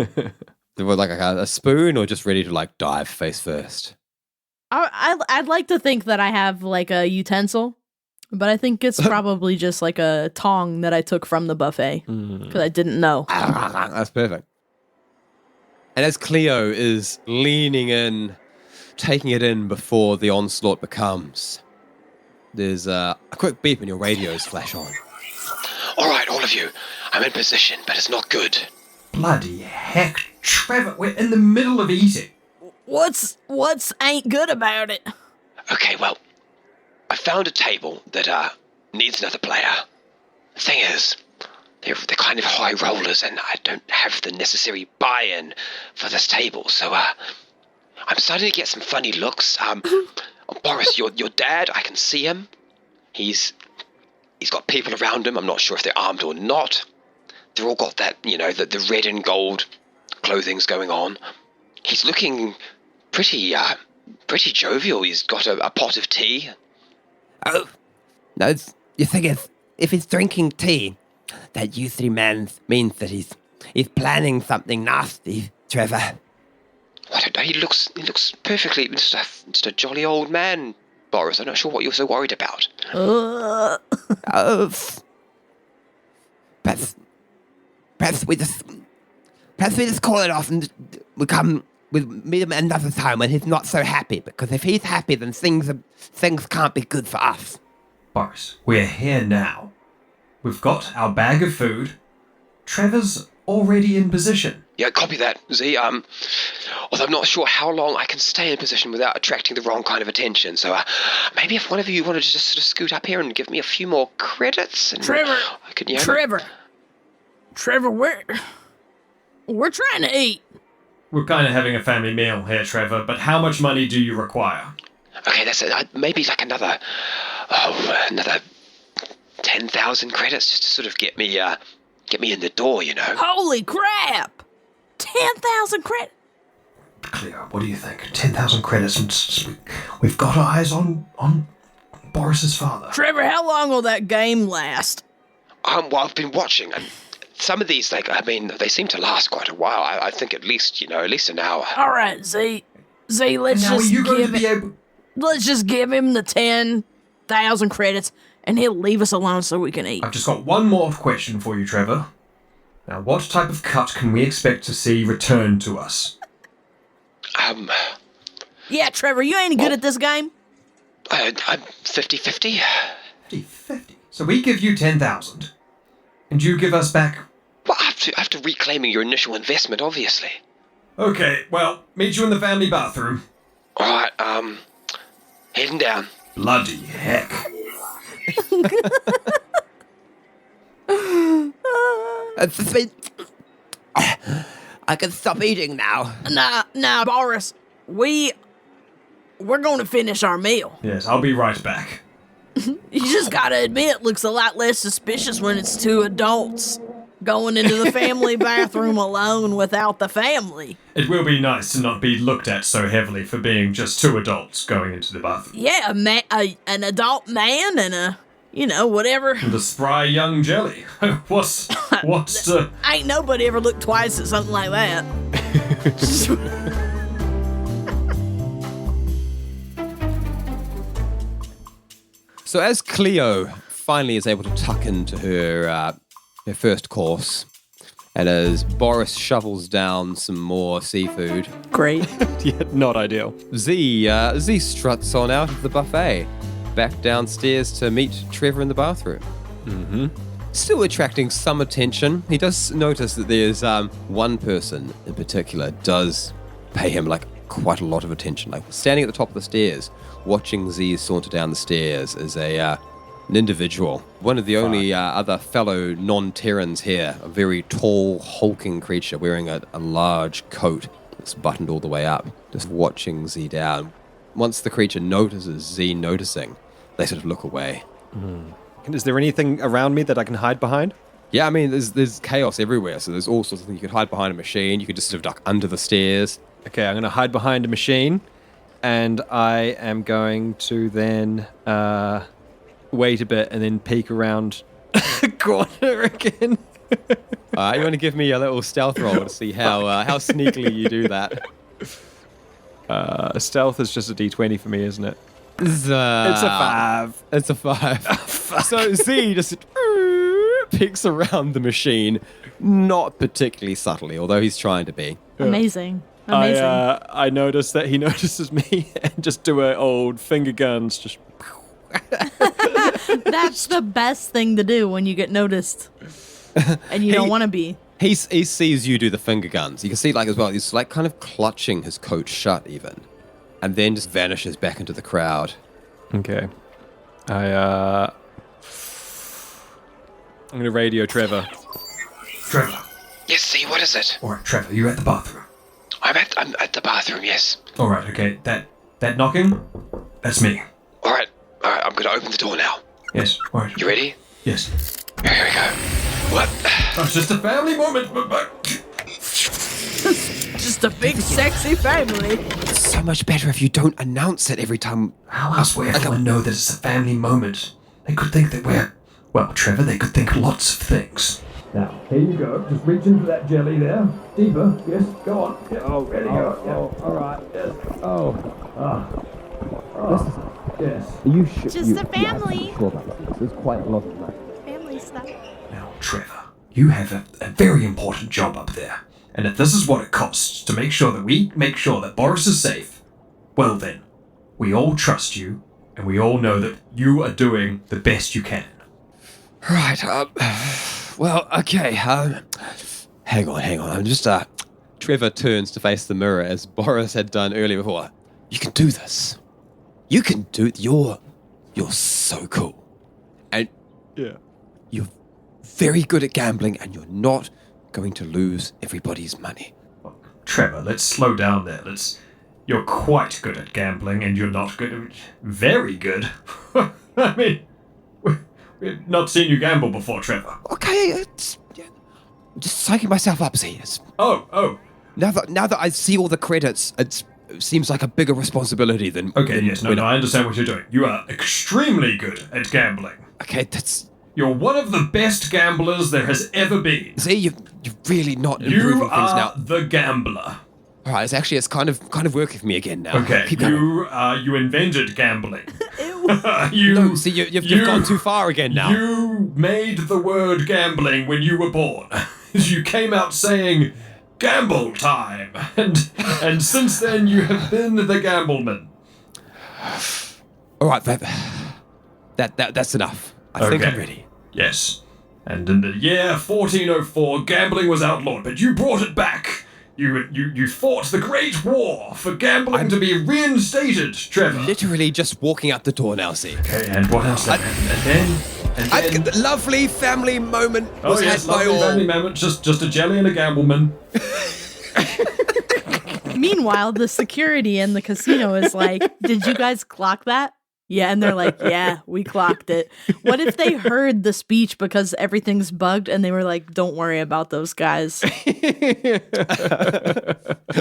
[SPEAKER 2] with like a spoon, or just ready to like dive face first.
[SPEAKER 3] I'd like to think that I have like a utensil, but I think it's probably just like a tong that I took from the buffet because I didn't know.
[SPEAKER 2] That's perfect. And as Cleo is leaning in, taking it in before the onslaught becomes, there's a quick beep and your radios flash on.
[SPEAKER 8] All right, all of you. I'm in position, but it's not good.
[SPEAKER 1] Bloody heck, Trevor, we're in the middle of eating.
[SPEAKER 3] What's ain't good about it?
[SPEAKER 8] Okay, well, I found a table that needs another player. The thing is, they're kind of high rollers, and I don't have the necessary buy-in for this table, so I'm starting to get some funny looks. Boris, your dad, I can see him. He's got people around him. I'm not sure if they're armed or not. They're all got that, you know, the red and gold clothing's going on. He's looking pretty jovial. He's got a pot of tea.
[SPEAKER 4] Oh, no, you think if he's drinking tea, that you three men means that he's planning something nasty, Trevor.
[SPEAKER 8] I don't know. He looks perfectly just a jolly old man, Boris. I'm not sure what you're so worried about.
[SPEAKER 4] Oh, perhaps we just call it off and we meet him another time when he's not so happy. Because if he's happy, then things can't be good for us.
[SPEAKER 1] Boris, we're here now. We've got our bag of food. Trevor's already in position.
[SPEAKER 8] Yeah, copy that, Z. Although I'm not sure how long I can stay in position without attracting the wrong kind of attention. So maybe if one of you wanted to just sort of scoot up here and give me a few more credits, and
[SPEAKER 3] Trevor,
[SPEAKER 8] I could, you know,
[SPEAKER 3] Trevor, we're trying to eat.
[SPEAKER 1] We're kind of having a family meal here, Trevor, but how much money do you require?
[SPEAKER 8] Okay, that's it. Maybe like another 10,000 credits just to sort of get me in the door, you know.
[SPEAKER 3] Holy crap! 10,000 credits.
[SPEAKER 1] Cleo, what do you think? 10,000 credits, and we've got eyes on Boris's father.
[SPEAKER 3] Trevor, how long will that game last?
[SPEAKER 8] Well, I've been watching, and some of these, they seem to last quite a while. I think at least an hour.
[SPEAKER 3] All right, Z, let's
[SPEAKER 1] Now, are
[SPEAKER 3] just
[SPEAKER 1] you going
[SPEAKER 3] give
[SPEAKER 1] to be
[SPEAKER 3] it.
[SPEAKER 1] able...
[SPEAKER 3] Let's just give him the 10,000 credits, and he'll leave us alone so we can eat.
[SPEAKER 1] I've just got one more question for you, Trevor. Now, what type of cut can we expect to see returned to us?
[SPEAKER 3] Yeah, Trevor, you ain't good at this game.
[SPEAKER 8] I'm 50-50.
[SPEAKER 1] 50. So we give you 10,000, and you give us back...
[SPEAKER 8] Well, after reclaiming your initial investment, obviously.
[SPEAKER 1] Okay, well, meet you in the family bathroom.
[SPEAKER 8] All right, heading down.
[SPEAKER 1] Bloody heck.
[SPEAKER 2] I can stop eating now.
[SPEAKER 3] Nah, Boris. We're gonna finish our meal.
[SPEAKER 1] Yes, I'll be right back.
[SPEAKER 3] You just gotta admit, it looks a lot less suspicious when it's two adults going into the family bathroom alone without the family.
[SPEAKER 1] It will be nice to not be looked at so heavily for being just two adults going into the bathroom.
[SPEAKER 3] Yeah, an adult man and a, whatever.
[SPEAKER 1] And a spry young jelly. What's to...
[SPEAKER 3] Ain't nobody ever looked twice at something like that.
[SPEAKER 2] So as Cleo finally is able to tuck into her first course, and as Boris shovels down some more seafood,
[SPEAKER 3] Great.
[SPEAKER 5] Yeah, not ideal.
[SPEAKER 2] Z struts on out of the buffet, back downstairs to meet Trevor in the bathroom.
[SPEAKER 5] Mm-hmm.
[SPEAKER 2] Still attracting some attention. He does notice that there's one person in particular does pay him quite a lot of attention. Standing at the top of the stairs, watching Z saunter down the stairs is an individual. One of the only other fellow non-Terrans here, a very tall, hulking creature wearing a large coat that's buttoned all the way up, just watching Z down. Once the creature notices Z noticing, they sort of look away.
[SPEAKER 5] Is there anything around me that I can hide behind?
[SPEAKER 2] Yeah, I mean, there's chaos everywhere, so there's all sorts of things. You could hide behind a machine, you could just sort of duck under the stairs.
[SPEAKER 5] Okay, I'm going to hide behind a machine, and I am going to then wait a bit and then peek around the corner again.
[SPEAKER 2] You want to give me a little stealth roll to see how sneakily you do that?
[SPEAKER 5] Stealth is just a d20 for me, isn't it?
[SPEAKER 2] It's a 5. It's a 5. So Z just peeks around the machine, not particularly subtly, although he's trying to be.
[SPEAKER 7] Amazing.
[SPEAKER 5] I notice that he notices me and just do an old finger guns, just...
[SPEAKER 7] That's the best thing to do when you get noticed. And you don't want to be.
[SPEAKER 2] He sees you do the finger guns. You can see as well, he's kind of clutching his coat shut even. And then just vanishes back into the crowd.
[SPEAKER 5] Okay. I'm going to radio Trevor.
[SPEAKER 1] Trevor.
[SPEAKER 8] Yes, see, what is it?
[SPEAKER 1] All right, Trevor, you at the bathroom.
[SPEAKER 8] I'm at the bathroom, yes.
[SPEAKER 1] All right, okay. That knocking, that's me.
[SPEAKER 8] All right, I'm going to open the door now.
[SPEAKER 1] Yes, all right.
[SPEAKER 8] You ready?
[SPEAKER 1] Yes.
[SPEAKER 8] Here we go. What?
[SPEAKER 1] Oh, it's just a family moment.
[SPEAKER 3] Just a big, sexy family.
[SPEAKER 2] It's so much better if you don't announce it every time.
[SPEAKER 1] How else will everyone know that it's a family moment? They could think that we're... Well, Trevor, they could think lots of things. Now, here you go. Just reach into that jelly there. Deeper. Yes, go on. Yes. Oh, ready, go. Yes.
[SPEAKER 2] all right.
[SPEAKER 1] Yes. Yes.
[SPEAKER 2] Are you
[SPEAKER 7] Just a family.
[SPEAKER 2] Sure about this. There's quite a lot of that.
[SPEAKER 7] Family stuff.
[SPEAKER 1] Now, Trevor, you have a very important job up there. And if this is what it costs to make sure that Boris is safe, well then, we all trust you, and we all know that you are doing the best you can.
[SPEAKER 2] Right, well, okay, hang on, I'm just, Trevor turns to face the mirror as Boris had done earlier before. You can do this. You can do it. You're so cool. And
[SPEAKER 5] Yeah.
[SPEAKER 2] you're very good at gambling, and you're not going to lose everybody's money.
[SPEAKER 1] Trevor, let's slow down there. You're quite good at gambling, and you're not good. Very good. I mean, we've not seen you gamble before, Trevor.
[SPEAKER 2] Okay, I'm just psyching myself up, see.
[SPEAKER 1] Oh.
[SPEAKER 2] Now that I see all the credits, seems like a bigger responsibility than...
[SPEAKER 1] Okay,
[SPEAKER 2] than
[SPEAKER 1] yes, no, I understand what you're doing. You are extremely good at gambling.
[SPEAKER 2] Okay, that's...
[SPEAKER 1] You're one of the best gamblers there has ever been.
[SPEAKER 2] See, you're really not improving
[SPEAKER 1] You
[SPEAKER 2] things now.
[SPEAKER 1] are the gambler.
[SPEAKER 2] All right, it's kind of working for me again now.
[SPEAKER 1] Okay,
[SPEAKER 2] Keep going.
[SPEAKER 1] you invented gambling.
[SPEAKER 2] No, see, you've gone too far again now.
[SPEAKER 1] You made the word gambling when you were born. You came out saying, gamble time. And since then you have been the gambleman.
[SPEAKER 2] All right, that's enough. I think I'm ready.
[SPEAKER 1] Yes. And in the year 1404, gambling was outlawed, but you brought it back. You fought the Great War for gambling to be reinstated, Trevor.
[SPEAKER 2] Literally just walking out the door now, see.
[SPEAKER 1] Okay, and what else? And then...
[SPEAKER 2] The lovely family moment was had by
[SPEAKER 1] lovely
[SPEAKER 2] all.
[SPEAKER 1] family moment. Just a jelly and a gambleman.
[SPEAKER 7] Meanwhile, the security in the casino is like, did you guys clock that? Yeah, and they're like, yeah, we clocked it. What if they heard the speech because everything's bugged and they were like, don't worry about those guys?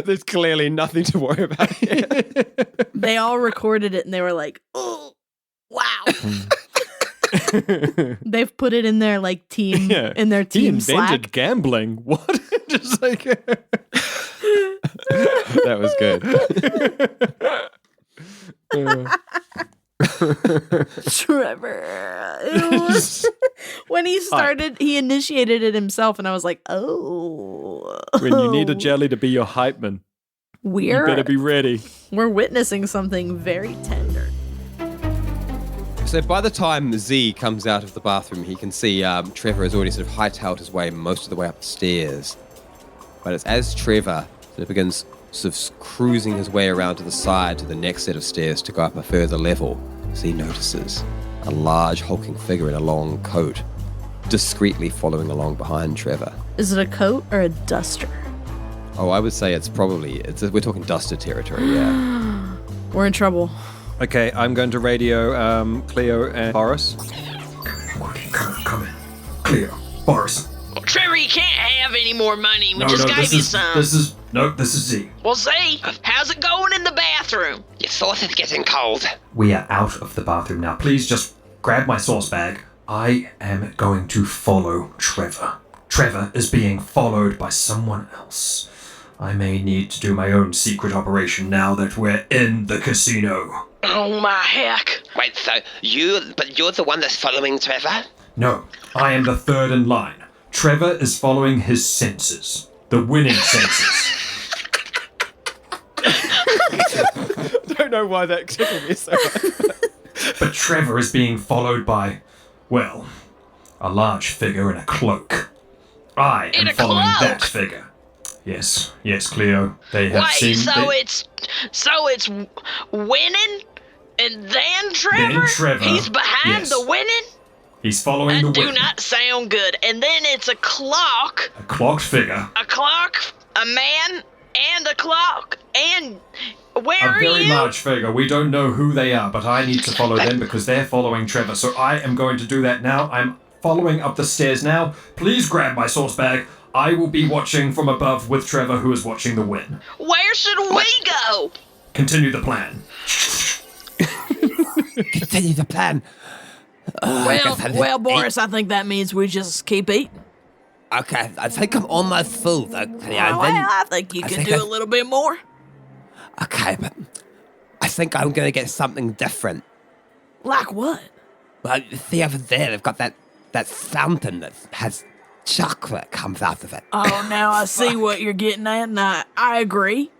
[SPEAKER 2] There's clearly nothing to worry about here.
[SPEAKER 7] They all recorded it and they were like, oh, wow. They've put it in their like team, in their team
[SPEAKER 5] He invented
[SPEAKER 7] Slack.
[SPEAKER 5] gambling. What? Just like... that was good.
[SPEAKER 7] Trevor. It was, when he started, he initiated it himself, and I was like, oh.
[SPEAKER 5] When you need a jelly to be your hype man, you better be ready.
[SPEAKER 7] We're witnessing something very tender.
[SPEAKER 2] So by the time Z comes out of the bathroom, he can see Trevor has already sort of hightailed his way most of the way up the stairs. But it's as Trevor sort of begins sort of cruising his way around to the side to the next set of stairs to go up a further level, Z notices a large hulking figure in a long coat discreetly following along behind Trevor.
[SPEAKER 7] Is it a coat or a duster?
[SPEAKER 2] Oh, I would say we're talking duster territory, yeah.
[SPEAKER 7] We're in trouble.
[SPEAKER 5] Okay, I'm going to radio Cleo and Boris.
[SPEAKER 1] Come in. Cleo. Boris.
[SPEAKER 3] Well, Trevor, you can't have any more money. We
[SPEAKER 1] No,
[SPEAKER 3] just
[SPEAKER 1] no,
[SPEAKER 3] gave you some.
[SPEAKER 1] This is Z.
[SPEAKER 3] Well, see, how's it going in the bathroom?
[SPEAKER 8] Your sauce is getting cold.
[SPEAKER 1] We are out of the bathroom now. Please just grab my sauce bag. I am going to follow Trevor. Trevor is being followed by someone else. I may need to do my own secret operation now that we're in the casino.
[SPEAKER 3] Oh, my heck.
[SPEAKER 8] Wait, so you're the one that's following Trevor?
[SPEAKER 1] No, I am the third in line. Trevor is following his senses. The winning senses.
[SPEAKER 2] I don't know why that tickled me so much.
[SPEAKER 1] But Trevor is being followed by, well, a large figure in a cloak. I am following that figure. Yes, Cleo. They have seen...
[SPEAKER 3] So it's winning, and then Trevor?
[SPEAKER 1] Then Trevor,
[SPEAKER 3] He's behind
[SPEAKER 1] yes.
[SPEAKER 3] the winning?
[SPEAKER 1] He's following the
[SPEAKER 3] That do
[SPEAKER 1] winning.
[SPEAKER 3] not sound good. And then it's a clock,
[SPEAKER 1] A clocked figure.
[SPEAKER 3] a man, and a clock. And where
[SPEAKER 1] A
[SPEAKER 3] are
[SPEAKER 1] very
[SPEAKER 3] you?
[SPEAKER 1] large figure. We don't know who they are, but I need to follow them because they're following Trevor. So I am going to do that now. I'm following up the stairs now. Please grab my sauce bag. I will be watching from above with Trevor, who is watching the win.
[SPEAKER 3] Where should we go?
[SPEAKER 1] Continue the plan.
[SPEAKER 4] Continue the plan.
[SPEAKER 3] Well, Boris, I think that means we just keep eating.
[SPEAKER 4] Okay, I think I'm almost full, though.
[SPEAKER 3] I think you can do a little bit more.
[SPEAKER 4] Okay, but I think I'm going to get something different.
[SPEAKER 3] Like what?
[SPEAKER 4] Well, see over there, they've got that fountain that has chocolate comes out of it.
[SPEAKER 3] Oh, now I see what you're getting at, and I agree.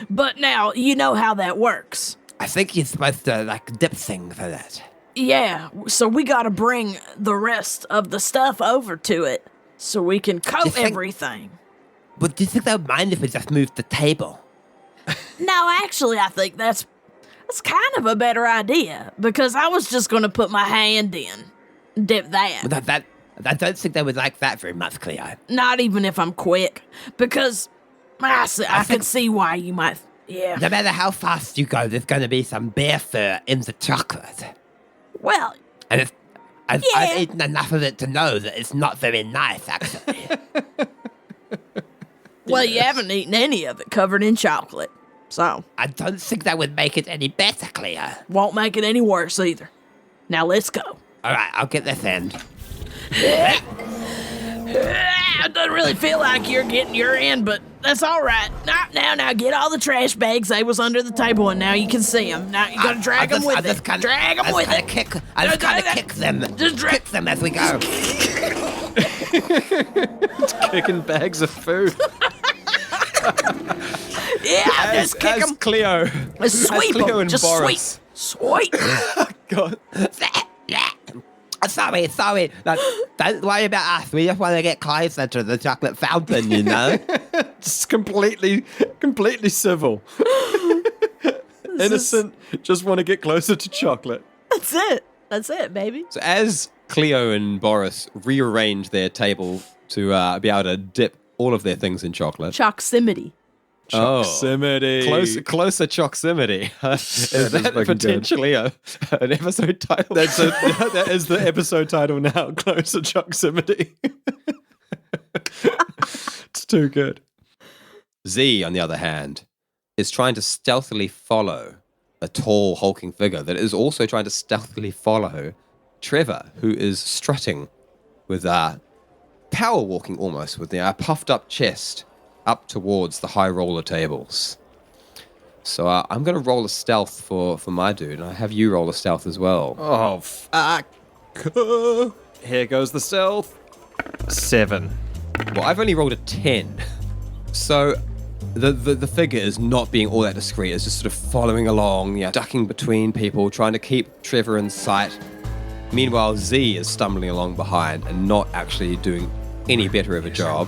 [SPEAKER 3] But now, you know how that works.
[SPEAKER 4] I think you're supposed to, dip things in it.
[SPEAKER 3] Yeah, so we gotta bring the rest of the stuff over to it so we can coat everything.
[SPEAKER 4] But do you think they would mind if we just moved the table?
[SPEAKER 3] No, actually, I think that's kind of a better idea, because I was just gonna put my hand in, dip that.
[SPEAKER 4] But I don't think they would like that very much, Cleo.
[SPEAKER 3] Not even if I'm quick, because I can see why you might, yeah.
[SPEAKER 4] No matter how fast you go, there's going to be some bear fur in the chocolate.
[SPEAKER 3] Well,
[SPEAKER 4] And I've eaten enough of it to know that it's not very nice, actually.
[SPEAKER 3] well, you haven't eaten any of it covered in chocolate. So,
[SPEAKER 4] I don't think that would make it any better, Cleo.
[SPEAKER 3] won't make it any worse either. Now let's go.
[SPEAKER 4] All right, I'll get this end.
[SPEAKER 3] It doesn't really feel like you're getting your end, but that's all right. Now, get all the trash bags. They was under the table, and now you can see them. Now you gotta drag them with it. Drag them with it.
[SPEAKER 4] I just kind of kick them.
[SPEAKER 3] Just
[SPEAKER 4] kick them as we go.
[SPEAKER 5] Kicking bags of food.
[SPEAKER 3] Yeah, just kick them.
[SPEAKER 5] Cleo.
[SPEAKER 3] Sweep
[SPEAKER 5] Cleo
[SPEAKER 3] them.
[SPEAKER 5] and
[SPEAKER 3] Just
[SPEAKER 5] Boris.
[SPEAKER 3] sweep.
[SPEAKER 5] God.
[SPEAKER 4] Sorry. No, don't worry about us. We just want to get closer to the chocolate fountain, you know?
[SPEAKER 5] Just completely civil. Innocent, just want to get closer to chocolate.
[SPEAKER 7] That's it, baby.
[SPEAKER 2] So as Cleo and Boris rearrange their table to be able to dip all of their things in chocolate.
[SPEAKER 7] Choximity.
[SPEAKER 5] Choximity.
[SPEAKER 2] Closer Choximity. Is that potentially an episode title?
[SPEAKER 5] That is the episode title now. Closer Choximity. It's too good.
[SPEAKER 2] Z, on the other hand, is trying to stealthily follow a tall, hulking figure that is also trying to stealthily follow Trevor, who is strutting with power walking almost, with a puffed up chest up towards the high roller tables. So I'm going to roll a stealth for my dude, and I have you roll a stealth as well.
[SPEAKER 5] Oh, fuck. Here goes the stealth. 7.
[SPEAKER 2] Well, I've only rolled a 10. So the figure is not being all that discreet. It's just sort of following along, ducking between people, trying to keep Trevor in sight. Meanwhile, Z is stumbling along behind and not actually doing any better of a job.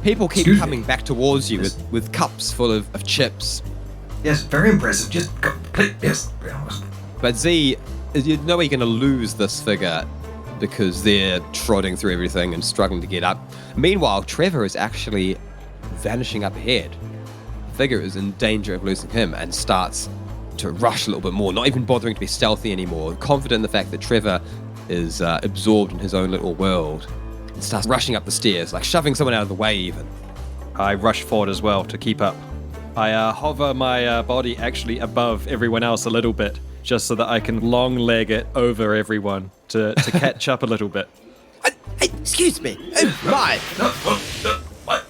[SPEAKER 2] People keep coming back towards you with cups full of chips.
[SPEAKER 1] Yes, very impressive. Just go, please, yes.
[SPEAKER 2] But Z, you know you're going to lose this figure because they're trotting through everything and struggling to get up. Meanwhile, Trevor is actually vanishing up ahead. The figure is in danger of losing him and starts to rush a little bit more, not even bothering to be stealthy anymore, confident in the fact that Trevor is absorbed in his own little world. And starts rushing up the stairs, like shoving someone out of the way even.
[SPEAKER 5] I rush forward as well to keep up. I hover my body actually above everyone else a little bit, just so that I can long leg it over everyone to catch up a little bit.
[SPEAKER 4] Excuse me. Oh, my.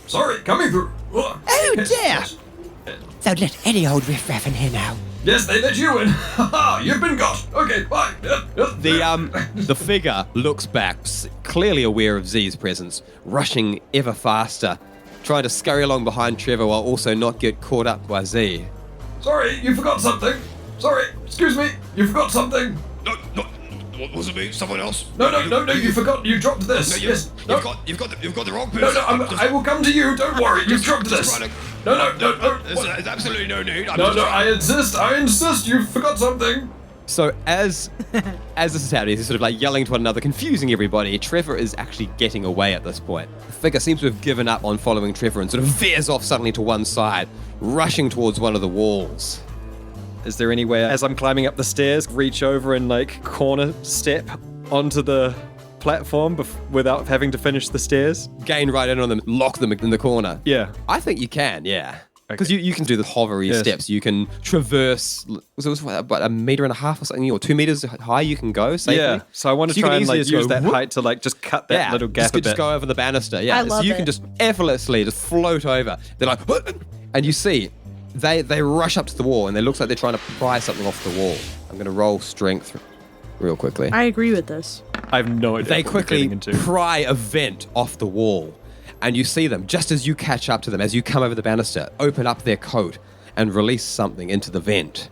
[SPEAKER 1] Sorry, coming through.
[SPEAKER 4] Oh, dear. So let any old riffraff in here now.
[SPEAKER 1] Yes, they let you in. Ha! You've been got. Okay, bye.
[SPEAKER 2] The figure looks back, clearly aware of Z's presence, rushing ever faster, trying to scurry along behind Trevor while also not get caught up by Z.
[SPEAKER 1] Sorry, you forgot something. Sorry, excuse me, you forgot something.
[SPEAKER 6] No, was it me? Someone else?
[SPEAKER 1] No, you forgot. You dropped this.
[SPEAKER 6] No,
[SPEAKER 1] Yes.
[SPEAKER 6] You've got the wrong person.
[SPEAKER 1] I will come to you. Don't worry. You've dropped
[SPEAKER 6] just
[SPEAKER 1] this.
[SPEAKER 6] running.
[SPEAKER 1] No.
[SPEAKER 6] There's absolutely no need.
[SPEAKER 1] I insist. You forgot something.
[SPEAKER 2] So as this is happening, he's sort of like yelling to one another, confusing everybody. Trevor is actually getting away at this point. The figure seems to have given up on following Trevor and sort of veers off suddenly to one side, rushing towards one of the walls.
[SPEAKER 5] Is there any way, as I'm climbing up the stairs, reach over and corner step onto the platform without having to finish the stairs?
[SPEAKER 2] Gain right in on them, lock them in the corner.
[SPEAKER 5] Yeah.
[SPEAKER 2] I think you can, yeah.
[SPEAKER 5] Okay.
[SPEAKER 2] Because you can do the hovery steps. You can traverse, what, 1.5 meters or something, or 2 meters high you can go safely.
[SPEAKER 5] Yeah, so I want to try and use that height to just cut that little gap a bit.
[SPEAKER 2] Just go over the banister, yeah.
[SPEAKER 7] I love
[SPEAKER 2] so you
[SPEAKER 7] it.
[SPEAKER 2] can just effortlessly just float over. They're like, and you see, they rush up to the wall and it looks like they're trying to pry something off the wall. I'm going to roll strength real quickly.
[SPEAKER 7] I agree with this.
[SPEAKER 5] I have no idea.
[SPEAKER 2] They
[SPEAKER 5] what we're
[SPEAKER 2] quickly
[SPEAKER 5] getting into.
[SPEAKER 2] pry a vent off the wall, and you see them, just as you catch up to them, as you come over the banister, open up their coat and release something into the vent.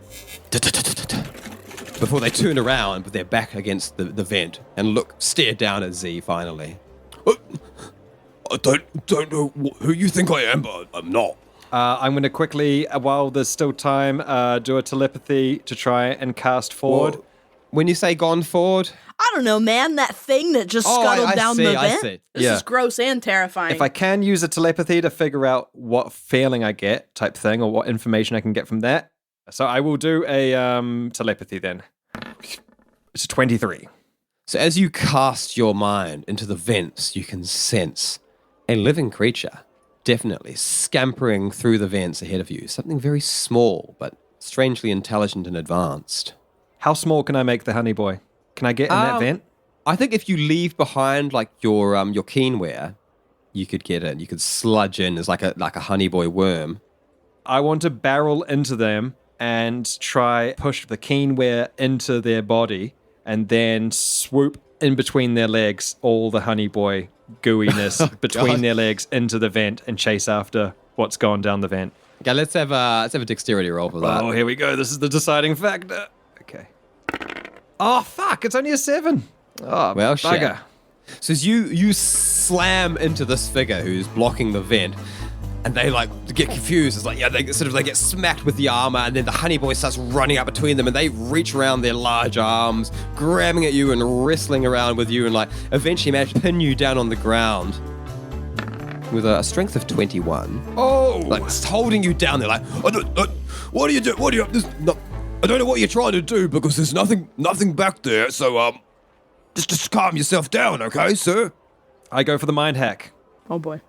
[SPEAKER 2] Before they turn around with their back against the vent and stare down at Z finally.
[SPEAKER 6] I don't know who you think I am, but I'm not.
[SPEAKER 5] I'm going to quickly, while there's still time, do a telepathy to try and cast forward.
[SPEAKER 2] Well, when you say gone forward,
[SPEAKER 3] I don't know, man. That thing that just scuttled down the vent.
[SPEAKER 2] see.
[SPEAKER 3] This is gross and terrifying.
[SPEAKER 5] If I can use a telepathy to figure out what feeling I get, type thing, or what information I can get from that. So I will do a telepathy then. It's a 23.
[SPEAKER 2] So as you cast your mind into the vents, you can sense a living creature definitely, scampering through the vents ahead of you. Something very small, but strangely intelligent and advanced.
[SPEAKER 5] How small can I make the honey boy? Can I get in that vent?
[SPEAKER 2] I think if you leave behind like your keenware, you could get in. You could sludge in as like a honey boy worm.
[SPEAKER 5] I want to barrel into them and try push the keenware into their body and then swoop in between their legs all the honey boy gooiness between their legs into the vent and chase after what's gone down the vent.
[SPEAKER 2] Okay, let's have a dexterity roll for that.
[SPEAKER 5] Oh, here we go. This is the deciding factor. Okay. Oh, fuck. It's only a 7. Oh,
[SPEAKER 2] well,
[SPEAKER 5] bugger.
[SPEAKER 2] shit. So as you slam into this figure who's blocking the vent, and they like get confused. It's like, yeah, they get smacked with the armor, and then the honey boy starts running up between them, and they reach around their large arms, grabbing at you and wrestling around with you, and like eventually manage to pin you down on the ground with a strength of 21.
[SPEAKER 6] Oh!
[SPEAKER 2] Like holding you down there, like, what are you doing? I don't know what you're trying to do because there's nothing back there. So just calm yourself down, okay, sir?
[SPEAKER 5] I go for the mind hack.
[SPEAKER 7] Oh boy.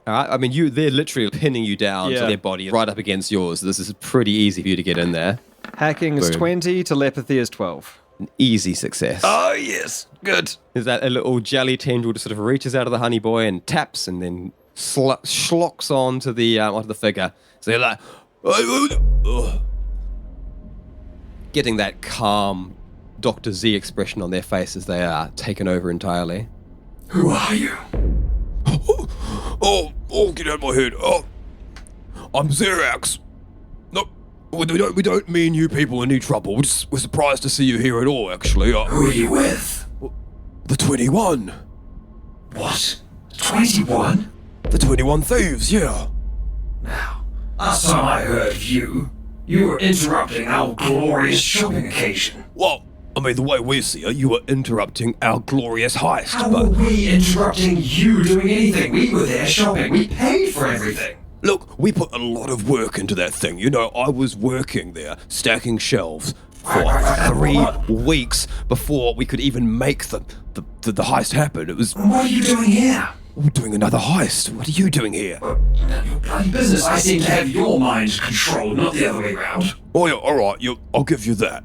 [SPEAKER 2] All right, I mean, they're literally pinning you down to their body right up against yours. This is pretty easy for you to get in there.
[SPEAKER 5] Hacking is
[SPEAKER 2] Boom.
[SPEAKER 5] 20, telepathy is 12.
[SPEAKER 2] An easy success.
[SPEAKER 5] Oh, yes. Good.
[SPEAKER 2] Is that a little jelly tendril just sort of reaches out of the honey boy and taps and then schlocks onto the figure. So you're like, getting that calm Dr. Z expression on their face as they are taken over entirely.
[SPEAKER 6] Who are you? Oh, get out of my head. Oh, I'm Xerax. No, we don't mean you people in any trouble. We're surprised to see you here at all, actually.
[SPEAKER 1] Who are you with?
[SPEAKER 6] The 21.
[SPEAKER 1] What? 21?
[SPEAKER 6] The 21 Thieves, yeah.
[SPEAKER 1] Now, last time I heard of you, you were interrupting our glorious shopping occasion.
[SPEAKER 6] Well, I mean, the way we see it, you were interrupting our glorious heist,
[SPEAKER 1] How were we interrupting you doing anything? We were there shopping. We paid for everything.
[SPEAKER 6] Look, we put a lot of work into that thing. You know, I was working there, stacking shelves for 3 weeks before we could even make the heist happen. It was...
[SPEAKER 1] What are you doing here?
[SPEAKER 6] We're doing another heist. What are you doing here?
[SPEAKER 1] Your bloody business. I seem to have your mind controlled, not the other way round.
[SPEAKER 6] Oh, yeah, all right. I'll give you that.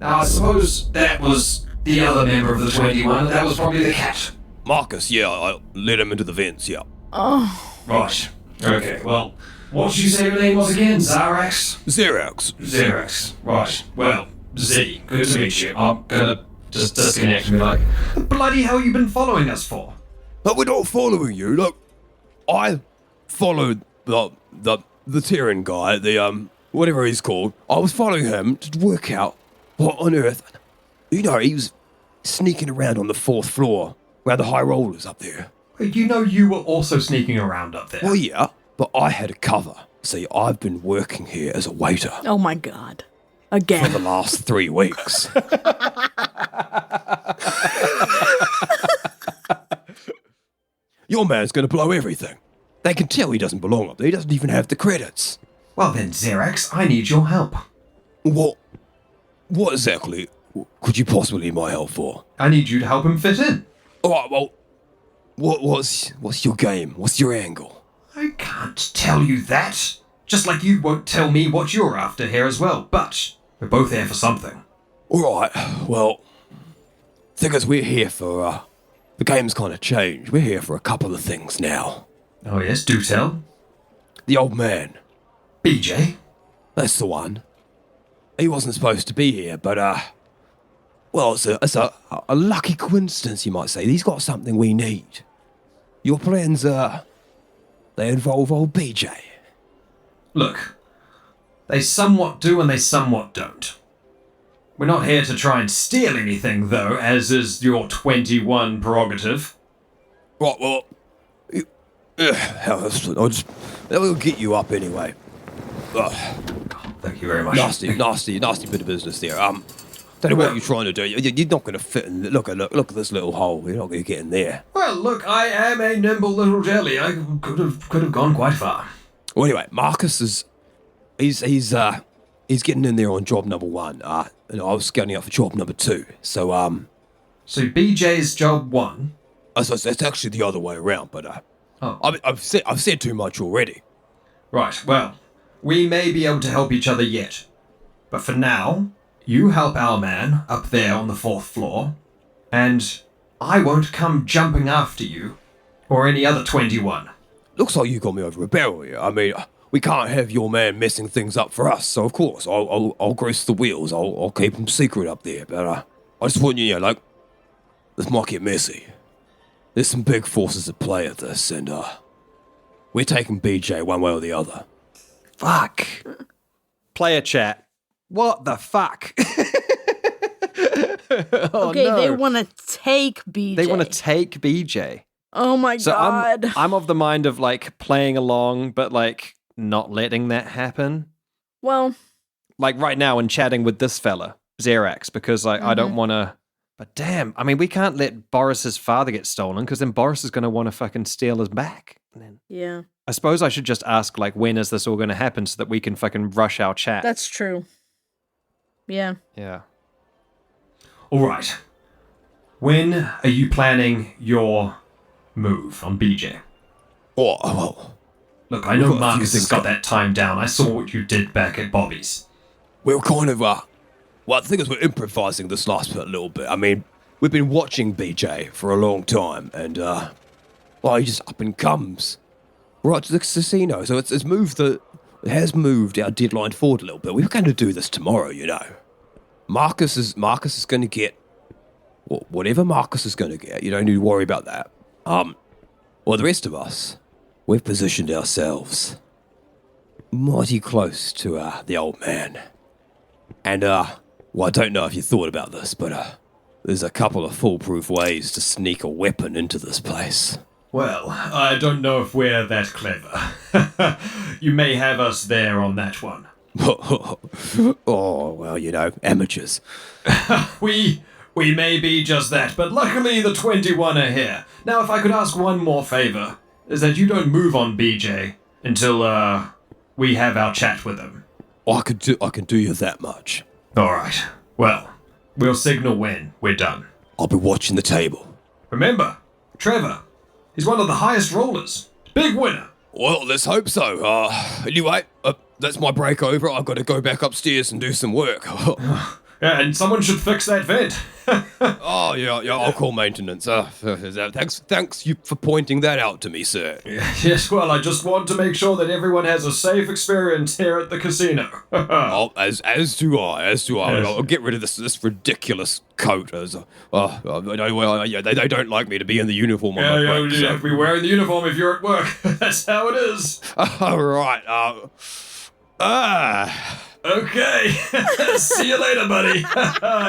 [SPEAKER 1] Now, I suppose that was the other member of the 21. That was probably the cat.
[SPEAKER 6] Marcus, yeah, I let him into the vents, yeah.
[SPEAKER 7] Oh.
[SPEAKER 1] Right. Okay, well, what did you say your name was again? Xerax?
[SPEAKER 6] Xerax.
[SPEAKER 1] Right. Well, Z, good to meet you. I'm gonna just disconnect me like, the bloody hell you been following us for?
[SPEAKER 6] But we're not following you. Look, I followed the Terran guy, whatever he's called. I was following him to work out what on earth. You know, he was sneaking around on the 4th floor, around the high rollers up there.
[SPEAKER 1] You know you were also sneaking around up there.
[SPEAKER 6] Well, yeah, but I had a cover. See, I've been working here as a waiter
[SPEAKER 7] Oh my god.
[SPEAKER 6] for
[SPEAKER 7] Again.
[SPEAKER 6] the last 3 weeks. Your man's gonna blow everything. They can tell he doesn't belong up there. He doesn't even have the credits.
[SPEAKER 1] Well then, Xerax, I need your help.
[SPEAKER 6] What exactly could you possibly need my help for?
[SPEAKER 1] I need you to help him fit in.
[SPEAKER 6] All right, well, what's your game? What's your angle?
[SPEAKER 1] I can't tell you that. Just like you won't tell me what you're after here as well, but we're both here for something.
[SPEAKER 6] All right, well, thing is, we're here for, the game's kind of changed. We're here for a couple of things now.
[SPEAKER 1] Oh yes, do tell.
[SPEAKER 6] The old man,
[SPEAKER 1] BJ?
[SPEAKER 6] that's the one. He wasn't supposed to be here, but, well, it's a lucky coincidence, you might say. He's got something we need. Your plans, they involve old BJ.
[SPEAKER 1] Look, they somewhat do and they somewhat don't. We're not here to try and steal anything, though, as is your 21 prerogative.
[SPEAKER 6] Right, well, we'll get you up anyway.
[SPEAKER 1] Thank you very much.
[SPEAKER 6] Nasty bit of business there. Don't know what you're trying to do. You're not going to fit in. Look at this little hole. You're not going to get in there.
[SPEAKER 1] Well, look, I am a nimble little jelly. I could have gone quite far.
[SPEAKER 6] Well, anyway, Marcus is he's getting in there on job number 1. And I was scouting out for job number 2. So
[SPEAKER 1] So BJ's job 1.
[SPEAKER 6] so it's actually the other way around. But
[SPEAKER 1] Oh.
[SPEAKER 6] I've said too much already.
[SPEAKER 1] Right, well, we may be able to help each other yet. But for now, you help our man up there on the 4th floor, and I won't come jumping after you, or any other 21.
[SPEAKER 6] Looks like you got me over a barrel here. I mean, we can't have your man messing things up for us, so of course, I'll grease the wheels. I'll keep them secret up there, but I just want you to know, like, this might get messy. There's some big forces at play at this, and we're taking BJ one way or the other.
[SPEAKER 5] Fuck. Player chat. What the fuck?
[SPEAKER 3] Okay,
[SPEAKER 5] no.
[SPEAKER 3] they want to take BJ.
[SPEAKER 5] They want to take BJ.
[SPEAKER 3] Oh my
[SPEAKER 5] So
[SPEAKER 3] god.
[SPEAKER 5] I'm of the mind of like playing along, but like not letting that happen.
[SPEAKER 3] Well,
[SPEAKER 5] Like right now and chatting with this fella, Xerax, because like I don't want to. But damn, I mean, we can't let Boris's father get stolen because then Boris is going to want to fucking steal us back. And then
[SPEAKER 3] yeah,
[SPEAKER 5] I suppose I should just ask like, when is this all going to happen so that we can fucking rush our chat?
[SPEAKER 3] that's true. Yeah.
[SPEAKER 5] Yeah.
[SPEAKER 1] All right. When are you planning your move on BJ?
[SPEAKER 6] Oh, well,
[SPEAKER 1] Look, I know
[SPEAKER 6] We've got a few
[SPEAKER 1] Marcus has
[SPEAKER 6] things
[SPEAKER 1] got that time down. I saw what you did back at Bobby's.
[SPEAKER 6] we're kind of, well, the thing is we're improvising this last bit a little bit. I mean, we've been watching BJ for a long time, and, well, he just up and comes right to the casino. So it has moved our deadline forward a little bit. We're going to do this tomorrow, you know. Marcus is going to get whatever Marcus is going to get. You don't need to worry about that. Well, the rest of us, we've positioned ourselves mighty close to the old man. And, well, I don't know if you thought about this, but there's a couple of foolproof ways to sneak a weapon into this place.
[SPEAKER 1] Well, I don't know if we're that clever. You may have us there on that one.
[SPEAKER 6] Oh, well, you know, amateurs.
[SPEAKER 1] We may be just that, but luckily the 21 are here. Now, if I could ask one more favor, is that you don't move on BJ until we have our chat with him.
[SPEAKER 6] I can do you that much.
[SPEAKER 1] All right. Well, we'll signal when we're done.
[SPEAKER 6] I'll be watching the table.
[SPEAKER 1] Remember, Trevor, he's one of the highest rollers. Big winner.
[SPEAKER 6] Well, let's hope so. Anyway, that's my break over. I've got to go back upstairs and do some work.
[SPEAKER 1] Yeah, and someone should fix that vent.
[SPEAKER 6] Oh, yeah, I'll call maintenance. Thanks you for pointing that out to me, sir.
[SPEAKER 1] Yes, well, I just want to make sure that everyone has a safe experience here at the casino.
[SPEAKER 6] Oh, as do I.
[SPEAKER 1] Yes.
[SPEAKER 6] I'll get rid of this ridiculous coat. They don't like me to be in the uniform on my break.
[SPEAKER 1] You have to be wearing the uniform if you're at work. That's how it is.
[SPEAKER 6] All right.
[SPEAKER 1] Okay. See you later, buddy.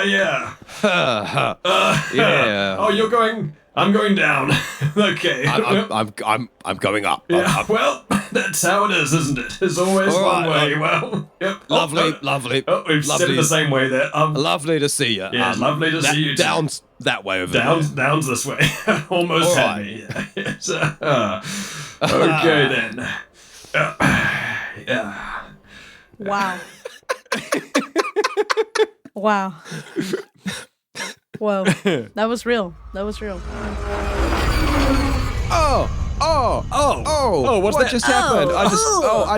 [SPEAKER 1] Yeah.
[SPEAKER 6] Yeah.
[SPEAKER 1] Oh, you're going. I'm going down. Okay.
[SPEAKER 6] I'm going up.
[SPEAKER 1] Yeah. Well, that's how it is, isn't it? There's always
[SPEAKER 6] All
[SPEAKER 1] one
[SPEAKER 6] right,
[SPEAKER 1] way. Well. Yep.
[SPEAKER 6] Lovely.
[SPEAKER 1] Oh, we've said it the same way there.
[SPEAKER 6] Lovely to see you.
[SPEAKER 1] Yeah, lovely to see you too.
[SPEAKER 6] Down's that way over there.
[SPEAKER 1] Down's this way. Almost
[SPEAKER 6] All
[SPEAKER 1] had
[SPEAKER 6] right.
[SPEAKER 1] me. Yeah. Yes. Okay then. Yeah.
[SPEAKER 7] Wow. Wow. Whoa. That was real. That was real.
[SPEAKER 5] What's
[SPEAKER 6] what
[SPEAKER 5] that?
[SPEAKER 6] just happened? I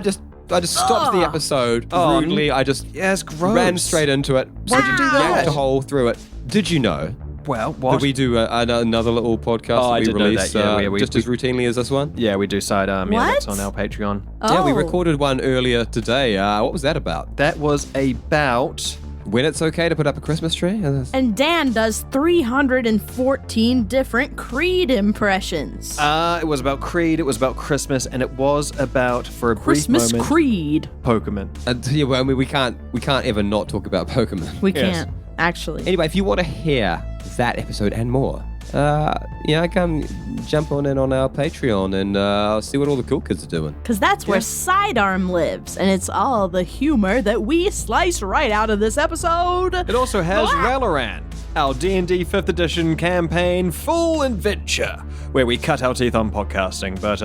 [SPEAKER 6] just stopped the episode rudely. I just
[SPEAKER 5] Yes, gross.
[SPEAKER 6] ran straight into it.
[SPEAKER 5] Why'd you do that?
[SPEAKER 6] Yanked a hole through it. Did you know
[SPEAKER 5] Well,
[SPEAKER 6] that
[SPEAKER 5] what?
[SPEAKER 6] we do another little podcast
[SPEAKER 5] Oh, I
[SPEAKER 6] that
[SPEAKER 5] did
[SPEAKER 6] we
[SPEAKER 5] know
[SPEAKER 6] release
[SPEAKER 5] that, yeah, we
[SPEAKER 6] just as routinely as this one?
[SPEAKER 5] Yeah, we do sidearm. Yeah, that's
[SPEAKER 7] What?
[SPEAKER 5] on our Patreon.
[SPEAKER 6] Yeah, we
[SPEAKER 7] Oh.
[SPEAKER 6] recorded one earlier today. What was that about?
[SPEAKER 5] That was about.
[SPEAKER 6] When it's okay to put up a Christmas tree?
[SPEAKER 3] And Dan does 314 different Creed impressions.
[SPEAKER 5] It was about Creed. It was about Christmas, and it was about, for a
[SPEAKER 3] Christmas
[SPEAKER 5] brief moment,
[SPEAKER 3] Creed.
[SPEAKER 5] Pokemon.
[SPEAKER 6] Yeah, well, I mean, we can't ever not talk about Pokemon.
[SPEAKER 3] We
[SPEAKER 5] Yes.
[SPEAKER 3] can't, actually.
[SPEAKER 6] Anyway, if you want to hear that episode and more, come jump on in on our Patreon and see what all the cool kids are doing.
[SPEAKER 3] Because that's where Sidearm lives, and it's all the humor that we slice right out of this episode.
[SPEAKER 5] It also has Raloran, our D&D 5th edition campaign full adventure, where we cut our teeth on podcasting. But,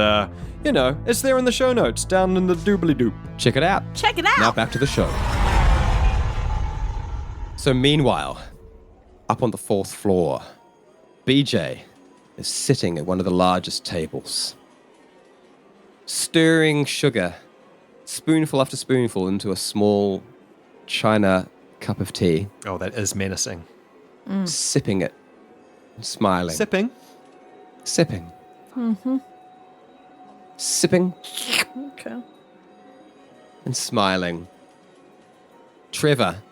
[SPEAKER 5] it's there in the show notes, down in the doobly-doop.
[SPEAKER 6] Check it out.
[SPEAKER 3] Check it out.
[SPEAKER 6] Now back to the show. So meanwhile, up on the 4th floor, BJ is sitting at one of the largest tables.
[SPEAKER 2] stirring sugar, spoonful after spoonful, into a small china cup of tea,
[SPEAKER 5] Oh, that is menacing.
[SPEAKER 2] sipping it, and smiling.
[SPEAKER 5] Sipping.
[SPEAKER 2] Sipping. Sipping
[SPEAKER 7] Okay.
[SPEAKER 2] and smiling. Trevor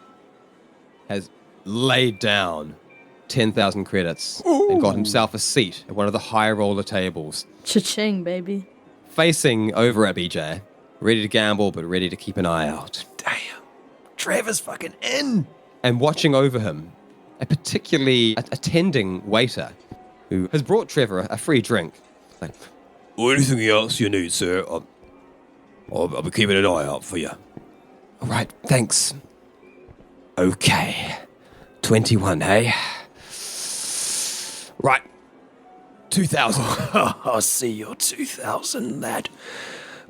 [SPEAKER 2] has laid down 10,000 credits and got himself a seat at one of the high roller tables,
[SPEAKER 7] Cha-ching, baby.
[SPEAKER 2] facing over at BJ, ready to gamble but ready to keep an eye out.
[SPEAKER 5] Damn. Trevor's fucking in.
[SPEAKER 2] And watching over him, a particularly attending waiter who has brought Trevor a free drink. Like,
[SPEAKER 6] Or anything else you need, sir, I'll be keeping an eye out for you.
[SPEAKER 2] all right, thanks. Okay. 21, hey? Right. 2,000.
[SPEAKER 1] I see your 2,000, lad.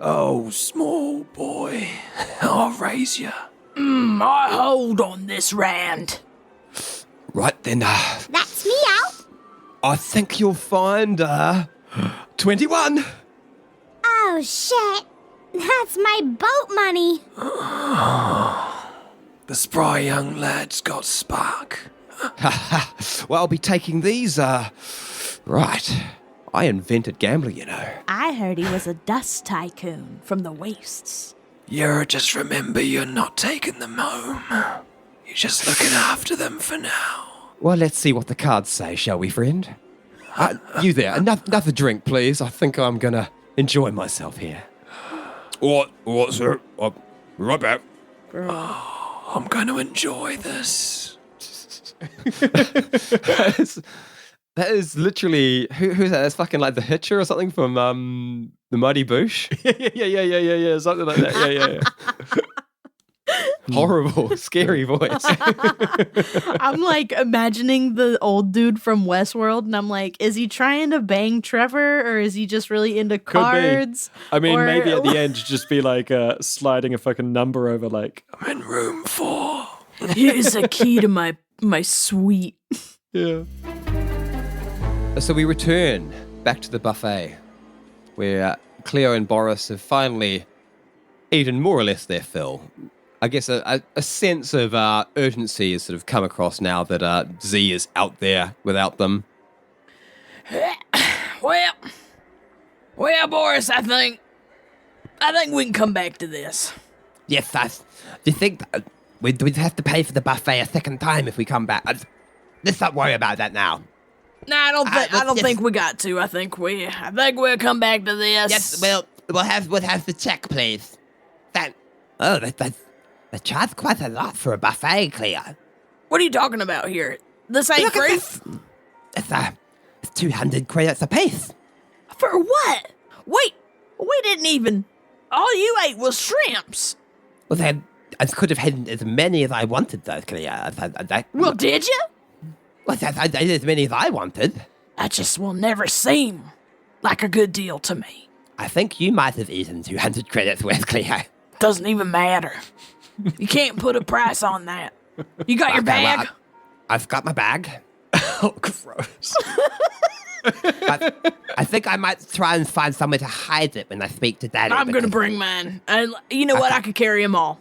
[SPEAKER 1] Oh, small boy, I'll raise you.
[SPEAKER 3] I hold on this round.
[SPEAKER 2] Right then,
[SPEAKER 9] That's me out.
[SPEAKER 2] I think you'll find, 21.
[SPEAKER 9] Oh, shit. That's my boat money.
[SPEAKER 1] The spry young lad's got spark.
[SPEAKER 2] Well, I'll be taking these, right. I invented gambling, you know.
[SPEAKER 7] I heard he was a dust tycoon from the wastes.
[SPEAKER 1] Just remember you're not taking them home. You're just looking after them for now.
[SPEAKER 2] Well, let's see what the cards say, shall we, friend? You there, another drink, please. I think I'm gonna enjoy myself here.
[SPEAKER 6] What, sir? I'll be right back.
[SPEAKER 1] I'm going to enjoy this.
[SPEAKER 2] That is literally who's that? That's fucking like the Hitcher or something from the Mighty Boosh.
[SPEAKER 5] Yeah, something like that. Yeah.
[SPEAKER 2] Horrible, scary voice.
[SPEAKER 7] I'm like imagining the old dude from Westworld, and I'm like, is he trying to bang Trevor, or is he just really into cards?
[SPEAKER 5] I mean,
[SPEAKER 7] Or-
[SPEAKER 5] maybe at the end, just be like sliding a fucking number over, like,
[SPEAKER 1] I'm in room 4.
[SPEAKER 3] Here's a key to my suite.
[SPEAKER 5] yeah.
[SPEAKER 2] So we return back to the buffet, where Cleo and Boris have finally eaten more or less their fill. I guess a sense of urgency has sort of come across now that Z is out there without them.
[SPEAKER 3] Well, Boris, I think we can come back to this.
[SPEAKER 4] Yes, do you think we'd have to pay for the buffet a second time if we come back? Let's not worry about that now.
[SPEAKER 3] No, I don't
[SPEAKER 4] yes.
[SPEAKER 3] think we got to. I think we'll come back to this.
[SPEAKER 4] Yes, we'll have the check, please. That charge quite a lot for a buffet, Cleo.
[SPEAKER 3] What are you talking about here? This ain't
[SPEAKER 4] Look at
[SPEAKER 3] free?
[SPEAKER 4] this. It's 200 credits apiece.
[SPEAKER 3] For what? Wait, we didn't even. All you ate was shrimps.
[SPEAKER 4] Well, then, I could have had as many as I wanted, though, Cleo.
[SPEAKER 3] Well, did you?
[SPEAKER 4] Well, I did as many as I wanted.
[SPEAKER 3] That just will never seem like a good deal to me.
[SPEAKER 4] I think you might have eaten 200 credits worth, Cleo.
[SPEAKER 3] Doesn't even matter. You can't put a price on that. You got your
[SPEAKER 4] Okay, well,
[SPEAKER 3] bag?
[SPEAKER 4] I've got my bag.
[SPEAKER 5] Oh, gross.
[SPEAKER 4] I think I might try and find somewhere to hide it when I speak to Daddy.
[SPEAKER 3] I'm gonna
[SPEAKER 4] because-
[SPEAKER 3] bring mine. And you know what? I could carry them all.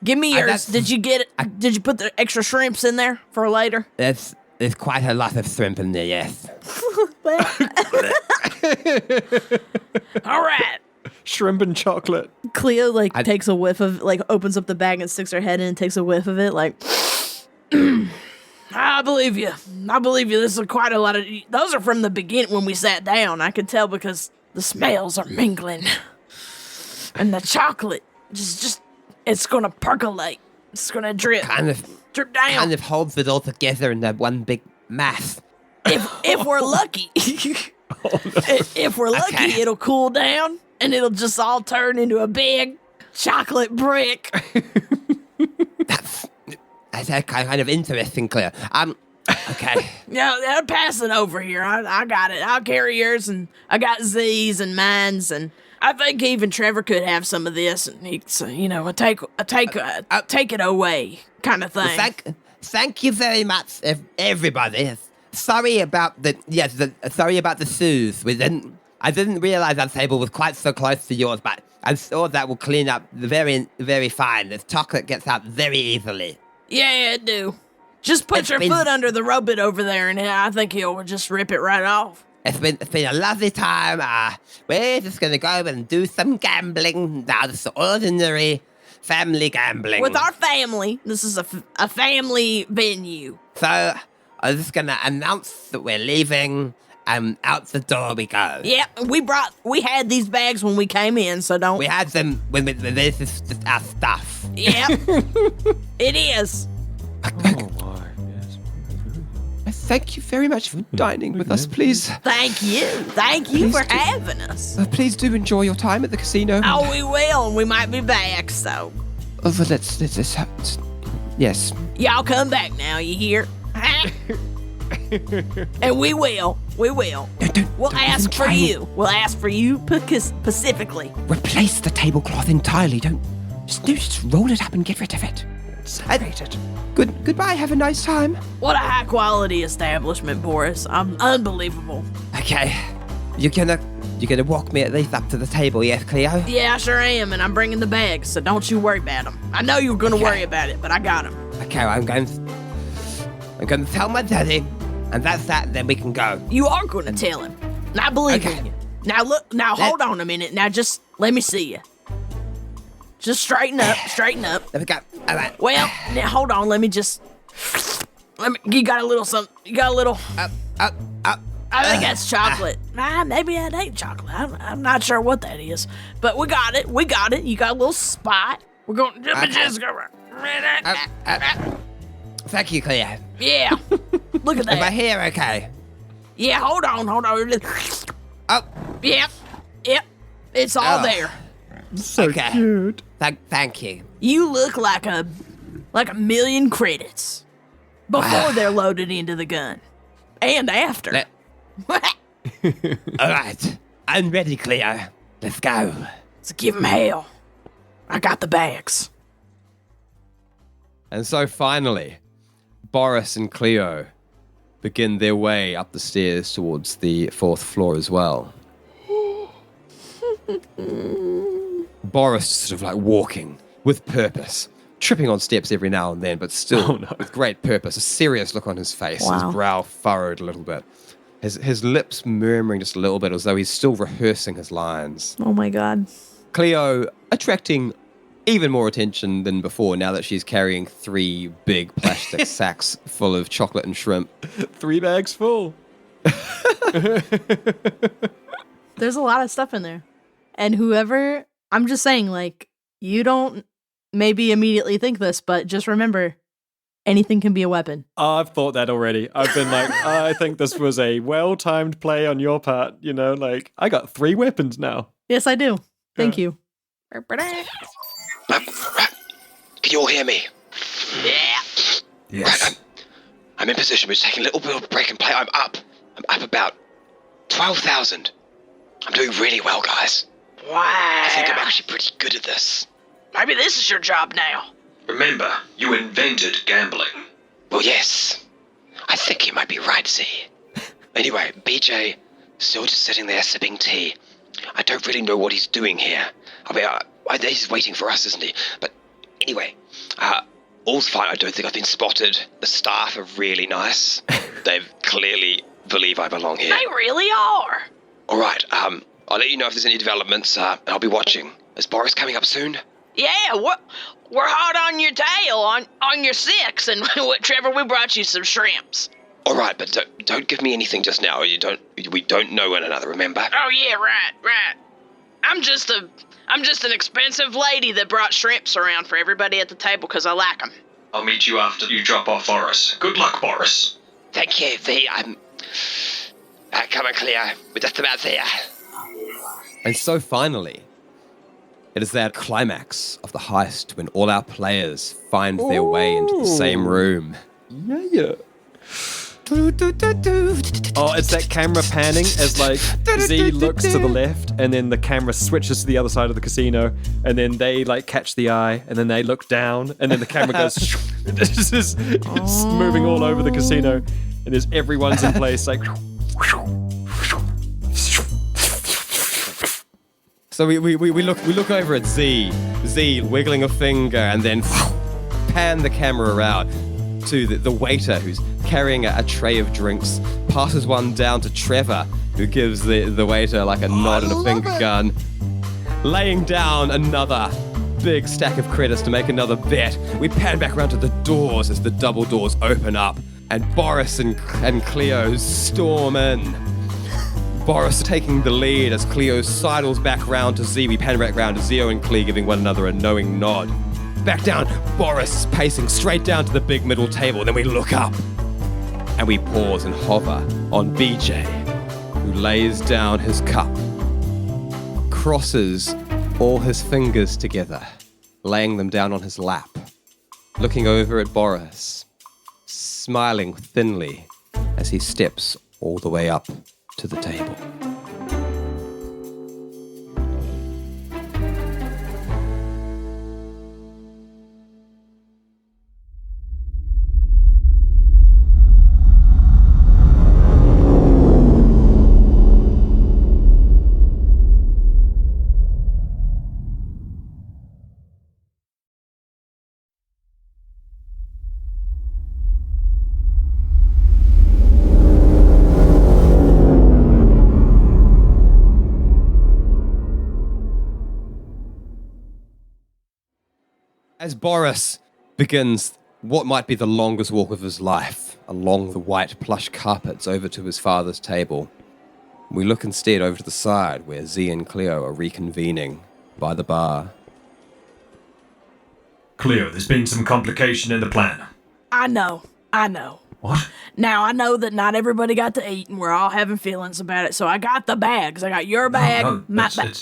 [SPEAKER 3] Give me yours.
[SPEAKER 4] that's-
[SPEAKER 3] Did you get it? Did you put the extra shrimps in there for later?
[SPEAKER 4] There's quite a lot of shrimp in there, yes.
[SPEAKER 3] All right.
[SPEAKER 5] Shrimp and chocolate.
[SPEAKER 7] Cleo takes a whiff of opens up the bag and sticks her head in and takes a whiff of it. Like,
[SPEAKER 3] I believe you. This is quite a lot of. Those are from the beginning when we sat down. I could tell because the smells are mingling, and the chocolate just it's gonna percolate. It's gonna drip
[SPEAKER 4] Kind
[SPEAKER 3] down.
[SPEAKER 4] of holds it all together in that one big mass.
[SPEAKER 3] If we're lucky, if we're lucky,
[SPEAKER 4] Okay.
[SPEAKER 3] it'll cool down and it'll just all turn into a big chocolate brick.
[SPEAKER 4] That's kind of interesting, Cleo. Okay.
[SPEAKER 3] Yeah, pass it over here. I got it. I'll carry yours, and I got Z's and mine's, and I think even Trevor could have some of this, and he's take it away kind of thing.
[SPEAKER 4] Thank you very much, everybody. Sorry about the shoes. I didn't realize that table was quite so close to yours, but I'm sure that will clean up very, very fine. This chocolate gets out very easily.
[SPEAKER 3] Yeah, it do. Just put your foot under the robot over there, and I think he'll just rip it right off.
[SPEAKER 4] It's been a lovely time. We're just going to go and do some gambling. Now, just ordinary family gambling.
[SPEAKER 3] With our family. This is a family venue.
[SPEAKER 4] So, I'm just going to announce that we're leaving, and out the door we go.
[SPEAKER 3] Yeah, we had these bags when we came in, so don't...
[SPEAKER 4] We had them when this is just our stuff.
[SPEAKER 3] Yeah, it is.
[SPEAKER 2] Thank you very much for dining with us, please.
[SPEAKER 3] Thank you. Thank you for having us.
[SPEAKER 2] Please do enjoy your time at the casino.
[SPEAKER 3] Oh, we will, and we might be back, so...
[SPEAKER 2] Let's yes.
[SPEAKER 3] Y'all come back now, you hear? And we will. We'll ask for you. We'll ask for you specifically.
[SPEAKER 2] Replace the tablecloth entirely. Just roll it up and get rid of it. Separate it. Goodbye. Have a nice time.
[SPEAKER 3] What a high quality establishment, Boris. Unbelievable.
[SPEAKER 4] Okay. You're gonna walk me at least up to the table, yes, Cleo?
[SPEAKER 3] Yeah, I sure am, and I'm bringing the bags, so don't you worry about them. I know you were gonna worry about it, but I got them.
[SPEAKER 4] Okay, well, I'm going to tell my daddy, and that's that, then we can go.
[SPEAKER 3] You are gonna tell him. And I believe in you. Now hold on a minute. Now just let me see you. Just straighten up.
[SPEAKER 4] There we go. All right.
[SPEAKER 3] Well, now hold on. You got a little something. You got a little. I think that's chocolate. Maybe that ain't chocolate. I'm not sure what that is. But we got it. You got a little spot. We're going to just go around.
[SPEAKER 4] Thank you, Cleo.
[SPEAKER 3] Yeah. Look at that.
[SPEAKER 4] Is my hair okay?
[SPEAKER 3] Yeah, hold on.
[SPEAKER 4] Oh.
[SPEAKER 3] Yep. It's all there.
[SPEAKER 4] So cute. Thank you.
[SPEAKER 3] You look like a million credits before they're loaded into the gun. And after.
[SPEAKER 4] All right. I'm ready, Cleo. Let's go.
[SPEAKER 3] Let's give him hell. I got the bags.
[SPEAKER 2] And so finally, Boris and Cleo begin their way up the stairs towards the 4th floor as well. Boris sort of like walking with purpose, tripping on steps every now and then, but still with great purpose, a serious look on his face, his brow furrowed a little bit, his lips murmuring just a little bit as though he's still rehearsing his lines.
[SPEAKER 7] Oh my God.
[SPEAKER 2] Cleo attracting even more attention than before now that she's carrying 3 big plastic sacks full of chocolate and shrimp.
[SPEAKER 5] 3 bags full.
[SPEAKER 7] There's a lot of stuff in there. And whoever, I'm just saying, like, you don't maybe immediately think this, but just remember, anything can be a weapon.
[SPEAKER 5] I've thought that already. I've been like, I think this was a well-timed play on your part. You know, like, I got 3 weapons now.
[SPEAKER 7] Yes, I do. Thank you.
[SPEAKER 8] Can you all hear me?
[SPEAKER 3] Yeah.
[SPEAKER 1] Yes.
[SPEAKER 8] Right, I'm in position. We're taking a little bit of a break and play. I'm up about 12,000. I'm doing really well, guys.
[SPEAKER 3] Wow.
[SPEAKER 8] I think I'm actually pretty good at this.
[SPEAKER 3] Maybe this is your job now.
[SPEAKER 1] Remember, you invented gambling.
[SPEAKER 8] Well, yes. I think you might be right, Z. Anyway, BJ, still just sitting there sipping tea. I don't really know what he's doing here. I mean, he's waiting for us, isn't he? But anyway, all's fine. I don't think I've been spotted. The staff are really nice. They clearly believe I belong here.
[SPEAKER 3] They really are.
[SPEAKER 8] All right, I'll let you know if there's any developments, and I'll be watching. Is Boris coming up soon?
[SPEAKER 3] Yeah, we're hot on your tail, on your 6, and Trevor, we brought you some shrimps.
[SPEAKER 8] All right, but don't give me anything just now. We don't know one another, remember?
[SPEAKER 3] Oh yeah, right. I'm just an expensive lady that brought shrimps around for everybody at the table because I like them.
[SPEAKER 1] I'll meet you after you drop off Boris. Good luck, Boris.
[SPEAKER 8] Thank you, V. Come on, Cleo. We're just about there.
[SPEAKER 2] And so finally, it is that climax of the heist when all our players find their way into the same room.
[SPEAKER 5] Yeah. Oh, it's that camera panning as like Z looks to the left and then the camera switches to the other side of the casino and then they like catch the eye and then they look down and then the camera goes it's moving all over the casino and everyone's in place like
[SPEAKER 2] So we look over at Z wiggling a finger, and then pan the camera around to the waiter who's carrying a tray of drinks, passes one down to Trevor, who gives the waiter like a nod and a finger gun, laying down another big stack of credits to make another bet. We pan back around to the doors as the double doors open up, and Boris and Cleo storm in. Boris taking the lead as Cleo sidles back round to Z. We pan back round to Zio and Cleo giving one another a knowing nod. Back down, Boris pacing straight down to the big middle table. Then we look up and we pause and hover on BJ, who lays down his cup, crosses all his fingers together, laying them down on his lap, looking over at Boris, smiling thinly as he steps all the way up to the table. As Boris begins what might be the longest walk of his life along the white plush carpets over to his father's table, we look instead over to the side where Z and Cleo are reconvening by the bar.
[SPEAKER 1] Cleo, there's been some complication in the plan.
[SPEAKER 3] I know.
[SPEAKER 1] What?
[SPEAKER 3] Now, I know that not everybody got to eat, and we're all having feelings about it, so I got the bags. I got your bag, my bag.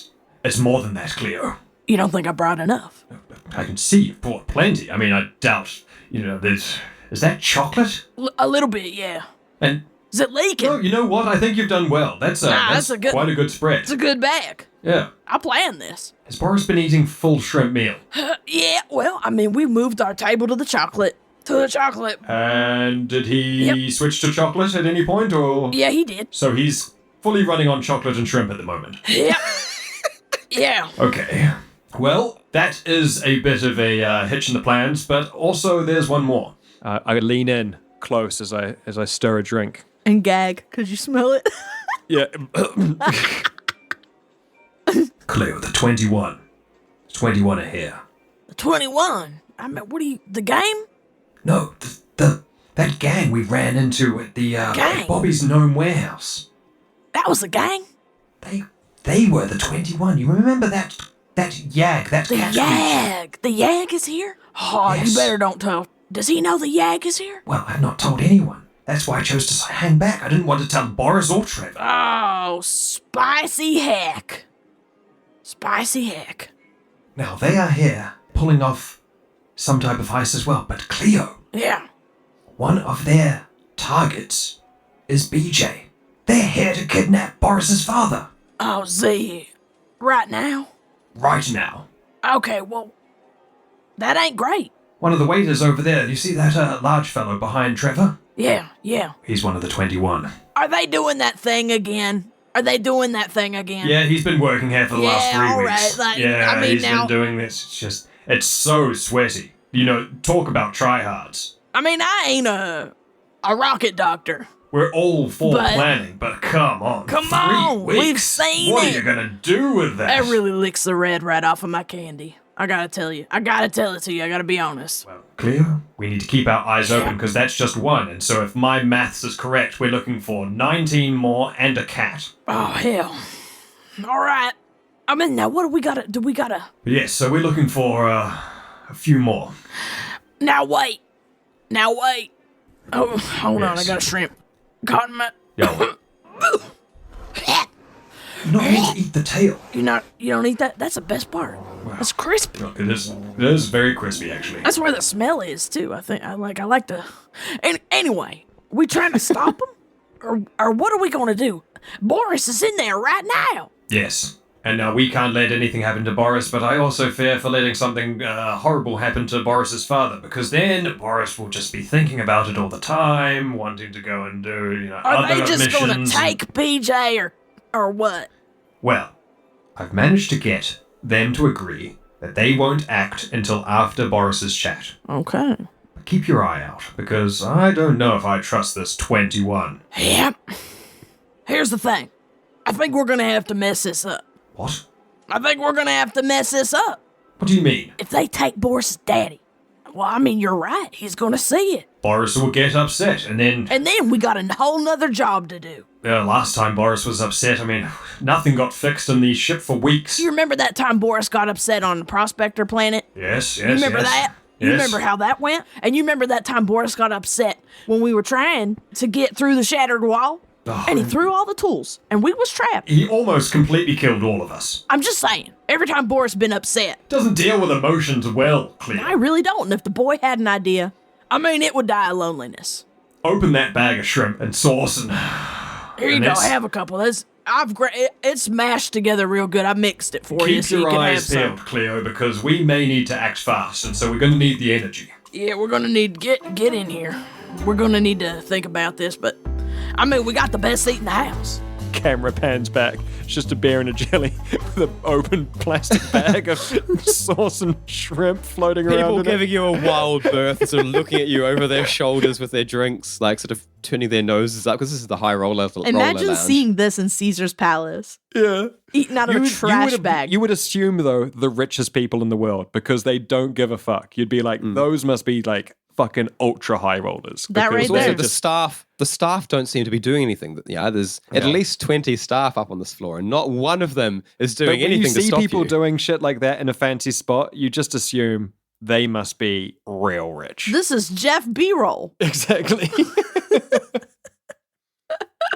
[SPEAKER 1] It's more than that, Cleo.
[SPEAKER 3] You don't think I brought enough?
[SPEAKER 1] I can see you've brought plenty. I mean, I doubt, is that chocolate?
[SPEAKER 3] A little bit, yeah.
[SPEAKER 1] And
[SPEAKER 3] is it leaking?
[SPEAKER 1] no, you know what? I think you've done well. That's quite a good spread.
[SPEAKER 3] It's a good bag.
[SPEAKER 1] Yeah.
[SPEAKER 3] I planned this.
[SPEAKER 1] Has Boris been eating full shrimp meal?
[SPEAKER 3] Yeah, well, I mean, we moved our table to the chocolate.
[SPEAKER 1] And did he switch to chocolate at any point, or?
[SPEAKER 3] Yeah, he did.
[SPEAKER 1] So he's fully running on chocolate and shrimp at the moment?
[SPEAKER 3] Yep. Yeah.
[SPEAKER 1] Okay. Well, that is a bit of a hitch in the plans, but also there's one more.
[SPEAKER 5] I lean in close as I stir a drink.
[SPEAKER 7] And gag. Could you smell it?
[SPEAKER 5] Yeah.
[SPEAKER 1] Cleo, the 21. 21 are here.
[SPEAKER 3] The 21? I mean, the game?
[SPEAKER 1] No, that gang we ran into at the at Bobby's Gnome Warehouse.
[SPEAKER 3] That was the gang?
[SPEAKER 1] They were the 21. You remember that Yag, that
[SPEAKER 3] the
[SPEAKER 1] cat
[SPEAKER 3] Yag. The Yag is here? Oh,
[SPEAKER 1] yes.
[SPEAKER 3] You better don't tell. Does he know the Yag is here?
[SPEAKER 1] Well, I've not told anyone. That's why I chose to hang back. I didn't want to tell Boris or Trevor.
[SPEAKER 3] Oh, spicy heck. Spicy heck.
[SPEAKER 1] Now, they are here, pulling off some type of heist as well, but Cleo.
[SPEAKER 3] Yeah.
[SPEAKER 1] One of their targets is BJ. They're here to kidnap Boris's father.
[SPEAKER 3] Oh, Z. Right now?
[SPEAKER 1] Right now.
[SPEAKER 3] Okay, well, that ain't great.
[SPEAKER 1] One of the waiters over there, you see that large fellow behind Trevor?
[SPEAKER 3] Yeah.
[SPEAKER 1] He's one of the 21.
[SPEAKER 3] Are they doing that thing again?
[SPEAKER 1] Yeah, he's been working here for the last 3 weeks.
[SPEAKER 3] Right. Like,
[SPEAKER 1] yeah,
[SPEAKER 3] I mean,
[SPEAKER 1] he's been doing this. It's so sweaty. Talk about tryhards.
[SPEAKER 3] I mean, I ain't a rocket doctor.
[SPEAKER 1] We're all for planning, but come on.
[SPEAKER 3] Come
[SPEAKER 1] 3
[SPEAKER 3] on,
[SPEAKER 1] weeks.
[SPEAKER 3] we've seen
[SPEAKER 1] What
[SPEAKER 3] it.
[SPEAKER 1] are you gonna do with that?
[SPEAKER 3] That really licks the red right off of my candy. I gotta tell you. I gotta tell it to you. I gotta be honest.
[SPEAKER 1] Well, Cleo, we need to keep our eyes open because that's just one. And so if my maths is correct, we're looking for 19 more and a cat.
[SPEAKER 3] Oh, hell. All right. I mean, now what do we gotta...
[SPEAKER 1] Yes, so we're looking for a few more.
[SPEAKER 3] Now wait. Oh, hold on. I got a shrimp. Caught in my...
[SPEAKER 1] Yo. You're not meant to eat the tail.
[SPEAKER 3] You don't eat that? That's the best part.
[SPEAKER 1] Wow.
[SPEAKER 3] It's crispy.
[SPEAKER 1] Look, it is very crispy, actually.
[SPEAKER 3] That's where the smell is, too. I like to... Anyway, we trying to stop them? Or what are we gonna do? Boris is in there right now.
[SPEAKER 1] Yes. And now we can't let anything happen to Boris, but I also fear for letting something horrible happen to Boris's father, because then Boris will just be thinking about it all the time, wanting to go and do,
[SPEAKER 3] Are
[SPEAKER 1] other
[SPEAKER 3] they just
[SPEAKER 1] missions.
[SPEAKER 3] gonna take BJ or what?
[SPEAKER 1] Well, I've managed to get them to agree that they won't act until after Boris's chat.
[SPEAKER 3] Okay.
[SPEAKER 1] But keep your eye out, because I don't know if I trust this 21.
[SPEAKER 3] Yep. Here's the thing. I think we're gonna have to mess this up.
[SPEAKER 1] What?
[SPEAKER 3] I think we're gonna have to mess this up.
[SPEAKER 1] What do you mean?
[SPEAKER 3] If they take Boris's daddy, well, I mean, you're right. He's gonna see it.
[SPEAKER 1] Boris will get upset, and then...
[SPEAKER 3] And then we got a whole nother job to do.
[SPEAKER 1] last time Boris was upset, I mean, nothing got fixed on the ship for weeks.
[SPEAKER 3] You remember that time Boris got upset on the Prospector planet?
[SPEAKER 1] Yes.
[SPEAKER 3] You remember
[SPEAKER 1] yes.
[SPEAKER 3] that? You
[SPEAKER 1] Yes.
[SPEAKER 3] remember how that went? And you remember that time Boris got upset when we were trying to get through the shattered wall?
[SPEAKER 1] Oh,
[SPEAKER 3] And he threw all the tools, and we was trapped.
[SPEAKER 1] He almost completely killed all of us.
[SPEAKER 3] I'm just saying, every time Boris been upset,
[SPEAKER 1] Doesn't deal with emotions well, Cleo.
[SPEAKER 3] I really don't. And if the boy had an idea, I mean, it would die of loneliness.
[SPEAKER 1] Open that bag of shrimp and sauce and...
[SPEAKER 3] Here you
[SPEAKER 1] And
[SPEAKER 3] go,
[SPEAKER 1] it's-
[SPEAKER 3] have a couple. It's mashed together real good. I mixed it for you
[SPEAKER 1] Keep
[SPEAKER 3] so you
[SPEAKER 1] your
[SPEAKER 3] can have
[SPEAKER 1] eyes
[SPEAKER 3] some.
[SPEAKER 1] peeled, Cleo, because we may need to act fast, and so we're going to need the energy.
[SPEAKER 3] Yeah, we're gonna need to get in here. We're gonna need to think about this, but I mean, we got the best seat in the house.
[SPEAKER 5] Camera pans back. It's just a bear and a jelly with an open plastic bag of sauce and shrimp floating around
[SPEAKER 2] People
[SPEAKER 5] in
[SPEAKER 2] giving you a wild berth, sort of looking at you over their shoulders with their drinks, like sort of turning their noses up, because this is the high roller
[SPEAKER 7] Imagine
[SPEAKER 2] lounge.
[SPEAKER 7] seeing this in Caesar's Palace.
[SPEAKER 5] Yeah.
[SPEAKER 7] Eaten out of a trash bag.
[SPEAKER 5] You would assume, though, the richest people in the world, because they don't give a fuck. You'd be like, those must be like fucking ultra high rollers.
[SPEAKER 7] That
[SPEAKER 5] because
[SPEAKER 7] right
[SPEAKER 5] they're
[SPEAKER 7] there.
[SPEAKER 5] just-
[SPEAKER 2] The staff don't seem to be doing anything. Yeah, there's at least 20 staff up on this floor, and not one of them is
[SPEAKER 5] But
[SPEAKER 2] doing
[SPEAKER 5] when
[SPEAKER 2] anything
[SPEAKER 5] you
[SPEAKER 2] to
[SPEAKER 5] see
[SPEAKER 2] stop
[SPEAKER 5] people
[SPEAKER 2] you.
[SPEAKER 5] doing shit like that in a fancy spot, you just assume they must be real rich.
[SPEAKER 7] This is Jeff B-roll.
[SPEAKER 5] Exactly.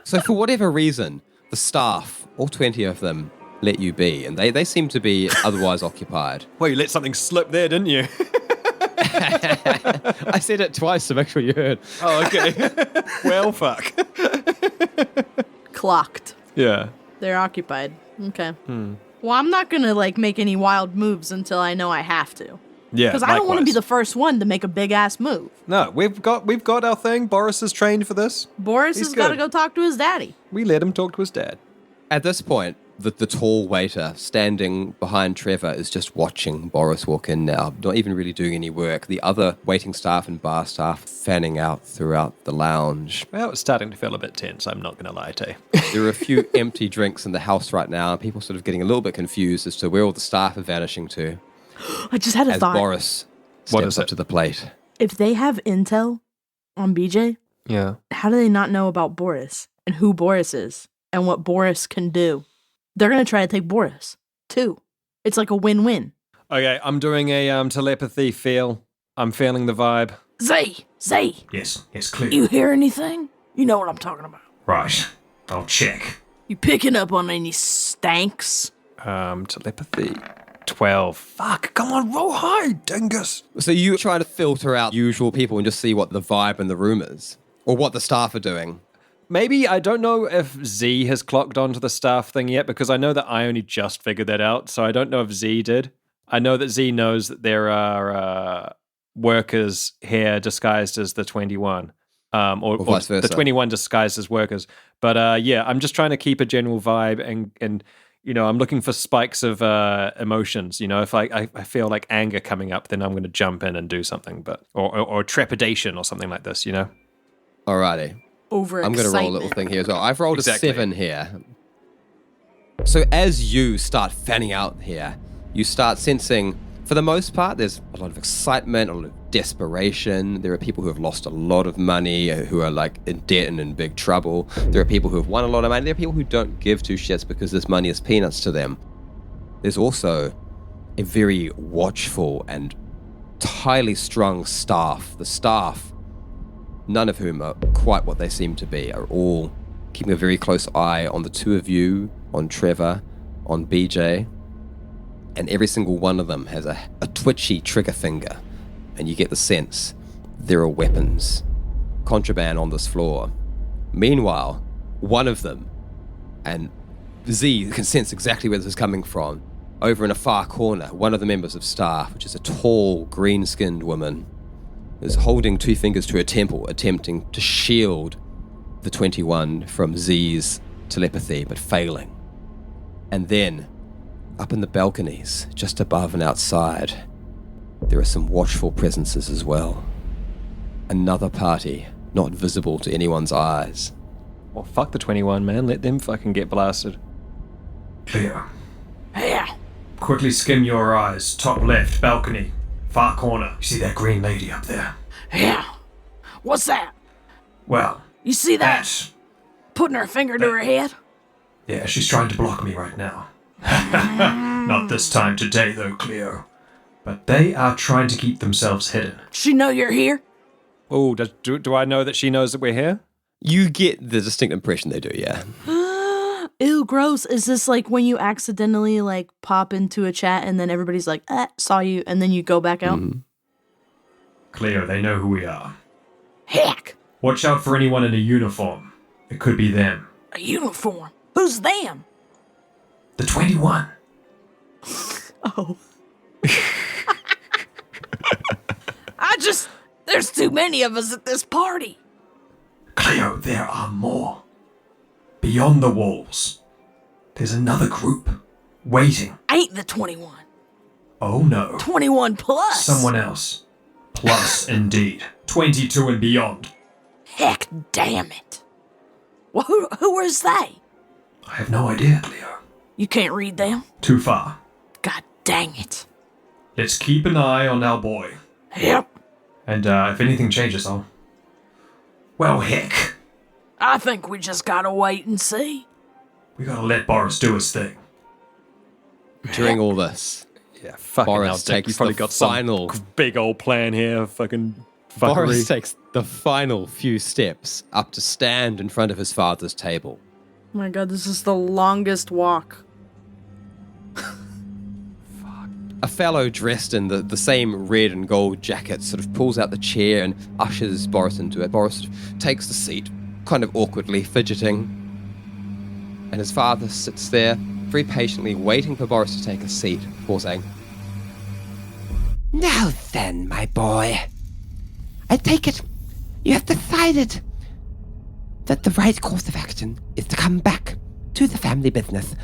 [SPEAKER 2] So for whatever reason, the staff, all 20 of them, let you be, and they seem to be otherwise occupied.
[SPEAKER 5] Well, you let something slip there, didn't you?
[SPEAKER 2] I said it twice to make sure you heard.
[SPEAKER 5] Oh, okay. Well, fuck.
[SPEAKER 7] Clocked.
[SPEAKER 5] Yeah.
[SPEAKER 7] They're occupied. Okay. Well, I'm not gonna make any wild moves until I know I have to.
[SPEAKER 5] Yeah.
[SPEAKER 7] Because I don't want to be
[SPEAKER 5] likewise.
[SPEAKER 7] the first one to make a big ass move.
[SPEAKER 5] No, we've got our thing. Boris is trained for this.
[SPEAKER 7] Boris
[SPEAKER 5] He's
[SPEAKER 7] has got to
[SPEAKER 5] good.
[SPEAKER 7] go talk to his daddy.
[SPEAKER 5] We let him talk to his dad.
[SPEAKER 2] At this point, the tall waiter standing behind Trevor is just watching Boris walk in now, not even really doing any work. The other waiting staff and bar staff fanning out throughout the lounge.
[SPEAKER 5] Well, it's starting to feel a bit tense, I'm not going to lie to you.
[SPEAKER 2] There are a few empty drinks in the house right now, and people sort of getting a little bit confused as to where all the staff are vanishing to
[SPEAKER 7] I just had a
[SPEAKER 2] as
[SPEAKER 7] thought.
[SPEAKER 2] Boris
[SPEAKER 5] What
[SPEAKER 2] steps
[SPEAKER 5] is
[SPEAKER 2] up
[SPEAKER 5] it?
[SPEAKER 2] to the plate.
[SPEAKER 7] If they have intel on BJ,
[SPEAKER 5] Yeah.
[SPEAKER 7] how do they not know about Boris and who Boris is and what Boris can do? They're going to try to take Boris, too. It's like a win-win.
[SPEAKER 5] Okay, I'm doing a telepathy feel. I'm feeling the vibe.
[SPEAKER 3] Ze,
[SPEAKER 1] Yes, Cleo.
[SPEAKER 3] you hear anything? You know what I'm talking about.
[SPEAKER 1] Right, I'll check.
[SPEAKER 3] You picking up on any stanks?
[SPEAKER 5] Telepathy. 12. Fuck, come on, roll high, dingus.
[SPEAKER 2] So you try to filter out usual people and just see what the vibe and the room is, or what the staff are doing.
[SPEAKER 5] Maybe, I don't know if Z has clocked onto the staff thing yet, because I know that I only just figured that out, so I don't know if Z did. I know that Z knows that there are workers here disguised as the 21. Or
[SPEAKER 2] vice versa.
[SPEAKER 5] The 21 disguised as workers. But yeah, I'm just trying to keep a general vibe and you know, I'm looking for spikes of emotions. You know, if I feel like anger coming up, then I'm going to jump in and do something, but or trepidation or something like this, you know?
[SPEAKER 2] Alrighty.
[SPEAKER 7] Over
[SPEAKER 2] I'm going to roll a little thing here as well. I've rolled
[SPEAKER 5] Exactly.
[SPEAKER 2] a 7 here. So as you start fanning out here, you start sensing, for the most part, there's a lot of excitement, a lot of desperation. There are people who have lost a lot of money, who are like in debt and in big trouble. There are people who have won a lot of money. There are people who don't give two shits because this money is peanuts to them. There's also a very watchful and highly strung staff. The staff, none of whom are quite what they seem to be, are all keeping a very close eye on the two of you, on Trevor, on BJ, and every single one of them has a twitchy trigger finger, and you get the sense there are weapons, contraband on this floor. Meanwhile, one of them, and Z can sense exactly where this is coming from, over in a far corner, one of the members of staff, which is a tall, green-skinned woman, is holding two fingers to her temple, attempting to shield the 21 from Z's telepathy, but failing. And then Up in the balconies, just above and outside, there are some watchful presences as well. Another party, not visible to anyone's eyes.
[SPEAKER 5] Well, fuck the 21, man. Let them fucking get blasted.
[SPEAKER 1] Cleo,
[SPEAKER 3] Yeah.
[SPEAKER 1] quickly skim your eyes. Top left, balcony, far corner. You see that green lady up there?
[SPEAKER 3] Yeah. What's that?
[SPEAKER 1] Well,
[SPEAKER 3] You see that?
[SPEAKER 1] that.
[SPEAKER 3] Putting her finger to her head?
[SPEAKER 1] Yeah, she's trying to block me right now. Not this time today, though, Cleo. But they are trying to keep themselves hidden.
[SPEAKER 3] She know you're here?
[SPEAKER 5] Oh, do I know that she knows that we're here?
[SPEAKER 2] You get the distinct impression they do, yeah.
[SPEAKER 7] Ew, gross. Is this like when you accidentally like pop into a chat and then everybody's like, saw you, and then you go back out?
[SPEAKER 1] Cleo, they know who we are.
[SPEAKER 3] Heck.
[SPEAKER 1] Watch out for anyone in a uniform. It could be them.
[SPEAKER 3] A uniform. Who's them?
[SPEAKER 1] The 21.
[SPEAKER 7] Oh.
[SPEAKER 3] There's too many of us at this party.
[SPEAKER 1] Cleo, there are more. Beyond the walls. There's another group. Waiting.
[SPEAKER 3] Ain't the 21.
[SPEAKER 1] Oh no.
[SPEAKER 3] 21 plus.
[SPEAKER 1] Someone else. Plus, indeed. 22 and beyond.
[SPEAKER 3] Heck damn it. Well, who is they?
[SPEAKER 1] I have no idea, Cleo.
[SPEAKER 3] You can't read them?
[SPEAKER 1] Too far.
[SPEAKER 3] God dang it.
[SPEAKER 1] Let's keep an eye on our boy.
[SPEAKER 3] Yep.
[SPEAKER 1] And if anything changes, I'll... Well, heck.
[SPEAKER 3] I think we just gotta wait and see.
[SPEAKER 1] We gotta let Boris do his thing.
[SPEAKER 2] During all this,
[SPEAKER 5] Yeah, fucking
[SPEAKER 2] Boris
[SPEAKER 5] hell, Dick.
[SPEAKER 2] takes
[SPEAKER 5] You probably
[SPEAKER 2] the
[SPEAKER 5] got
[SPEAKER 2] final-
[SPEAKER 5] some big old plan here. Fucking fuckery.
[SPEAKER 2] Boris takes the final few steps up to stand in front of his father's table.
[SPEAKER 7] Oh my god, this is the longest walk.
[SPEAKER 2] A fellow dressed in the same red and gold jacket sort of pulls out the chair and ushers Boris into it. Boris sort of takes the seat, kind of awkwardly, fidgeting. And his father sits there, very patiently waiting for Boris to take a seat, before saying,
[SPEAKER 4] Now then, my boy. I take it you have decided that the right course of action is to come back to the family business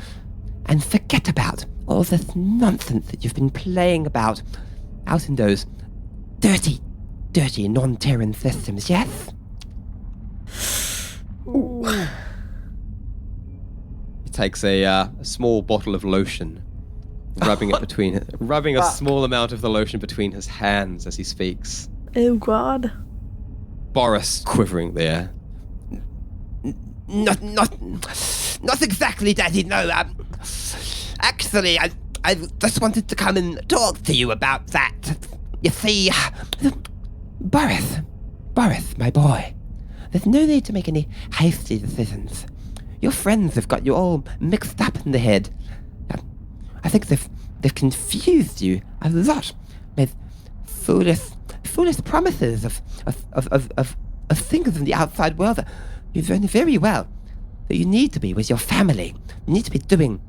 [SPEAKER 4] and forget about all this nonsense that you've been playing about out in those dirty non-Terran systems, yes?
[SPEAKER 2] He takes a small bottle of lotion, rubbing a small amount of the lotion between his hands as he speaks.
[SPEAKER 7] Oh god.
[SPEAKER 2] Boris quivering there.
[SPEAKER 4] Not exactly, Daddy, no. Actually, I just wanted to come and talk to you about that. You see, Boris, my boy, there's no need to make any hasty decisions. Your friends have got you all mixed up in the head. I think they've confused you a lot with foolish promises of things in the outside world that you've known very well that you need to be with your family. You need to be doing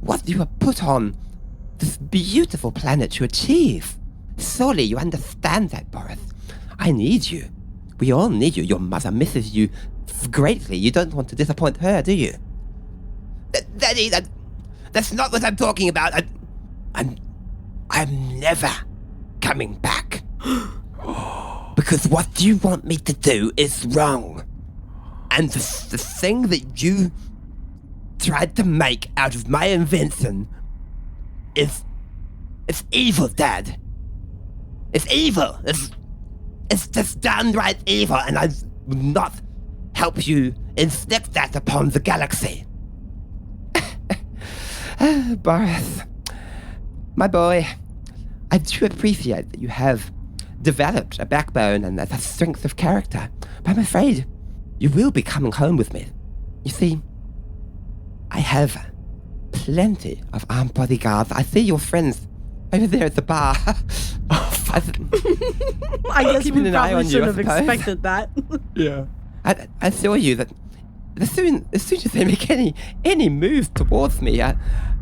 [SPEAKER 4] what you were put on this beautiful planet to achieve. Surely you understand that, Boris. I need you. We all need you. Your mother misses you greatly. You don't want to disappoint her, do you? Daddy, that's not what I'm talking about. I'm never coming back. Because what you want me to do is wrong. And the thing that you tried to make out of my invention is evil, Dad. It's evil. It's just downright evil, and I will not help you inflict that upon the galaxy. Boris, my boy, I do appreciate that you have developed a backbone and a strength of character, but I'm afraid you will be coming home with me. You see, I have plenty of armed bodyguards. I see your friends over there at the bar.
[SPEAKER 7] I guess
[SPEAKER 2] Keeping
[SPEAKER 7] we
[SPEAKER 2] an eye
[SPEAKER 7] probably
[SPEAKER 2] on you,
[SPEAKER 7] should
[SPEAKER 2] I
[SPEAKER 7] have
[SPEAKER 2] suppose.
[SPEAKER 7] expected that.
[SPEAKER 5] Yeah.
[SPEAKER 2] I assure you that as soon as they make any move towards me,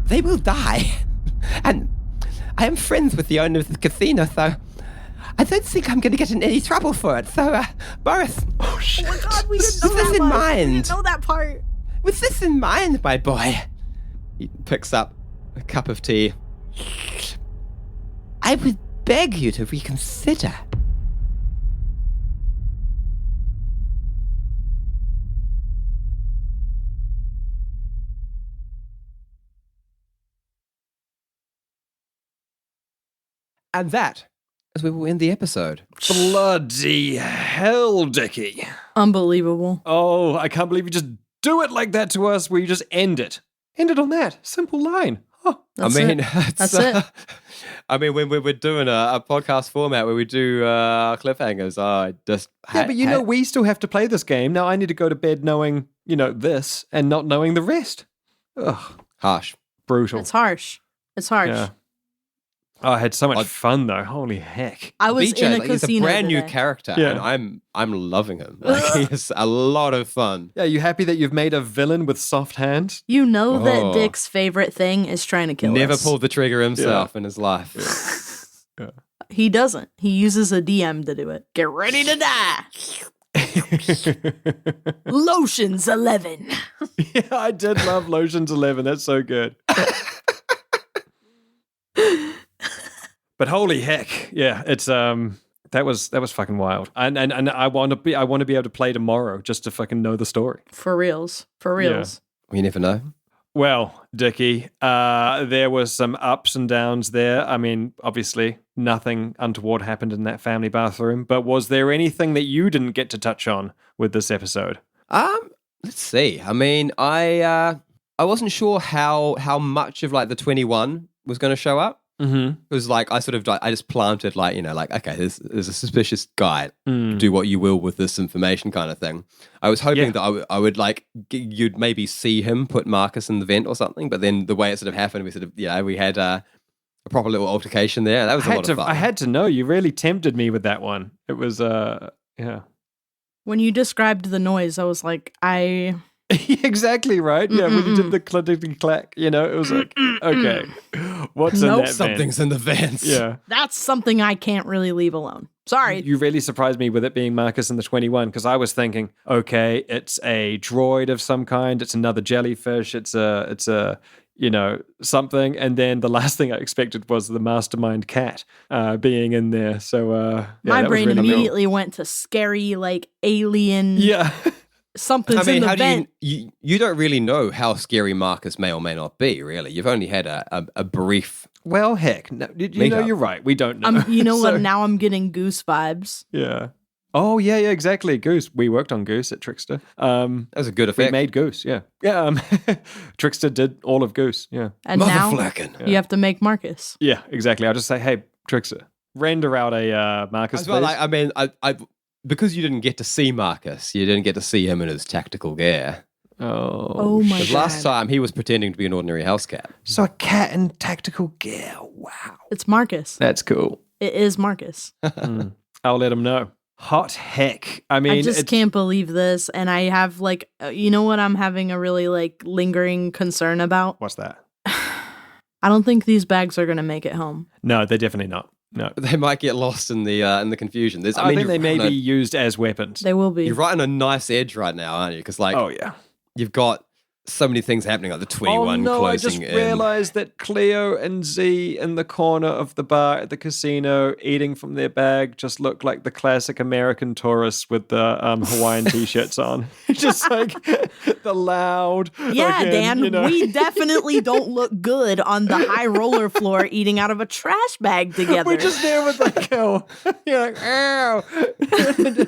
[SPEAKER 2] they will die. And I am friends with the owner of the casino, so I don't think I'm going to get in any trouble for it. So, Boris,
[SPEAKER 7] Oh my god, we didn't know
[SPEAKER 2] With this
[SPEAKER 7] that
[SPEAKER 2] in
[SPEAKER 7] much. We
[SPEAKER 2] mind.
[SPEAKER 7] didn't know that part.
[SPEAKER 2] with this in mind, my boy, he picks up a cup of tea. I would beg you to reconsider. And that is where we'll end the episode.
[SPEAKER 5] Bloody hell, Dickie.
[SPEAKER 7] Unbelievable.
[SPEAKER 5] Oh, I can't believe you just do it like that to us, where you just end it. End it on that. Simple line. Huh.
[SPEAKER 7] That's
[SPEAKER 2] I mean,
[SPEAKER 7] it.
[SPEAKER 2] it's,
[SPEAKER 7] That's it.
[SPEAKER 2] I mean, when we're doing a podcast format where we do cliffhangers, I just
[SPEAKER 5] Yeah, but you know, we still have to play this game. Now I need to go to bed knowing, this and not knowing the rest. Ugh.
[SPEAKER 2] harsh.
[SPEAKER 5] Brutal.
[SPEAKER 7] It's harsh. It's harsh.
[SPEAKER 5] Yeah. Oh, I had so much fun though. Holy heck.
[SPEAKER 7] I was
[SPEAKER 2] BJ,
[SPEAKER 7] in a
[SPEAKER 2] like, he's a
[SPEAKER 7] casino
[SPEAKER 2] brand new
[SPEAKER 7] today.
[SPEAKER 2] character,
[SPEAKER 5] Yeah.
[SPEAKER 2] and I'm loving him. Like, he's a lot of fun.
[SPEAKER 5] Yeah, you happy that you've made a villain with soft hands?
[SPEAKER 7] You know
[SPEAKER 2] Oh.
[SPEAKER 7] that Dick's favorite thing is trying to kill
[SPEAKER 2] Never
[SPEAKER 7] us.
[SPEAKER 2] pulled the trigger himself in his life.
[SPEAKER 7] He doesn't. He uses a DM to do it. Get ready to die. Lotions 11.
[SPEAKER 5] Yeah, I did love Lotions 11. That's so good. But holy heck, yeah, it's that was fucking wild. And I want to be able to play tomorrow just to fucking know the story.
[SPEAKER 7] For reals. For reals.
[SPEAKER 2] You never know.
[SPEAKER 5] Well, Dickie, there was some ups and downs there. I mean, obviously, nothing untoward happened in that family bathroom. But was there anything that you didn't get to touch on with this episode?
[SPEAKER 2] Let's see. I mean, I wasn't sure how much of like the 21 was going to show up.
[SPEAKER 5] Mm-hmm.
[SPEAKER 2] It was like I just planted okay, there's a suspicious guy. Do what you will with this information, kind of thing. I was hoping that I would like you'd maybe see him put Marcus in the vent or something, but then the way it sort of happened, we had a proper little altercation there. That was a lot of fun.
[SPEAKER 5] I had to know. You really tempted me with that one. It was yeah.
[SPEAKER 7] When you described the noise, I was like,
[SPEAKER 5] Exactly right. Yeah, when you did the clickety clack, it was like, okay, what's in that
[SPEAKER 2] Something's in the vents.
[SPEAKER 5] Yeah.
[SPEAKER 7] that's something I can't really leave alone. Sorry.
[SPEAKER 5] You really surprised me with it being Marcus in the 21, because I was thinking, okay, it's a droid of some kind, it's another jellyfish, it's a something, and then the last thing I expected was the mastermind cat being in there. So
[SPEAKER 7] My brain immediately went to scary, like alien.
[SPEAKER 5] Yeah.
[SPEAKER 7] Something's in the
[SPEAKER 2] how
[SPEAKER 7] vent.
[SPEAKER 2] you don't really know how scary Marcus may or may not be, really. You've only had a brief...
[SPEAKER 5] Well, heck, no, you're right. We don't know.
[SPEAKER 7] You know
[SPEAKER 5] So-
[SPEAKER 7] what? Now I'm getting goose vibes.
[SPEAKER 5] Yeah. Oh, yeah, exactly. Goose. We worked on Goose at Trickster.
[SPEAKER 2] That was a good
[SPEAKER 5] We
[SPEAKER 2] effect.
[SPEAKER 5] made Goose, yeah. Yeah, Trickster did all of Goose, yeah.
[SPEAKER 7] And now
[SPEAKER 2] Motherflacking.
[SPEAKER 7] you have to make Marcus.
[SPEAKER 5] Yeah, exactly. I'll just say, hey, Trickster, render out a Marcus,
[SPEAKER 2] As well,
[SPEAKER 5] please.
[SPEAKER 2] like, I mean, I because you didn't get to see Marcus, you didn't get to see him in his tactical gear.
[SPEAKER 7] Oh my
[SPEAKER 2] Because
[SPEAKER 7] god.
[SPEAKER 2] last time he was pretending to be an ordinary house cat.
[SPEAKER 5] So a cat in tactical gear. Wow.
[SPEAKER 7] It's Marcus.
[SPEAKER 5] That's cool.
[SPEAKER 7] It is Marcus.
[SPEAKER 5] I'll let him know. Hot heck. I mean,
[SPEAKER 7] I just can't believe this. And I have like, you know what I'm having a really like lingering concern about?
[SPEAKER 5] What's that?
[SPEAKER 7] I don't think these bags are going to make it home.
[SPEAKER 5] No, they're definitely not. No.
[SPEAKER 2] They might get lost in the confusion.
[SPEAKER 5] I think they may be used as weapons.
[SPEAKER 7] They will be.
[SPEAKER 2] You're right on a nice edge right now, aren't you? Because like,
[SPEAKER 5] Oh, yeah.
[SPEAKER 2] you've got so many things happening, like the 21
[SPEAKER 5] Oh no, I
[SPEAKER 2] closing
[SPEAKER 5] just
[SPEAKER 2] in.
[SPEAKER 5] realized that Cleo and Ze in the corner of the bar at the casino eating from their bag just look like the classic American tourists with the Hawaiian t-shirts on. Just like the loud.
[SPEAKER 7] Yeah,
[SPEAKER 5] fucking,
[SPEAKER 7] Dan, we definitely don't look good on the high roller floor eating out of a trash bag together.
[SPEAKER 5] We're just there with like, you're like, ow.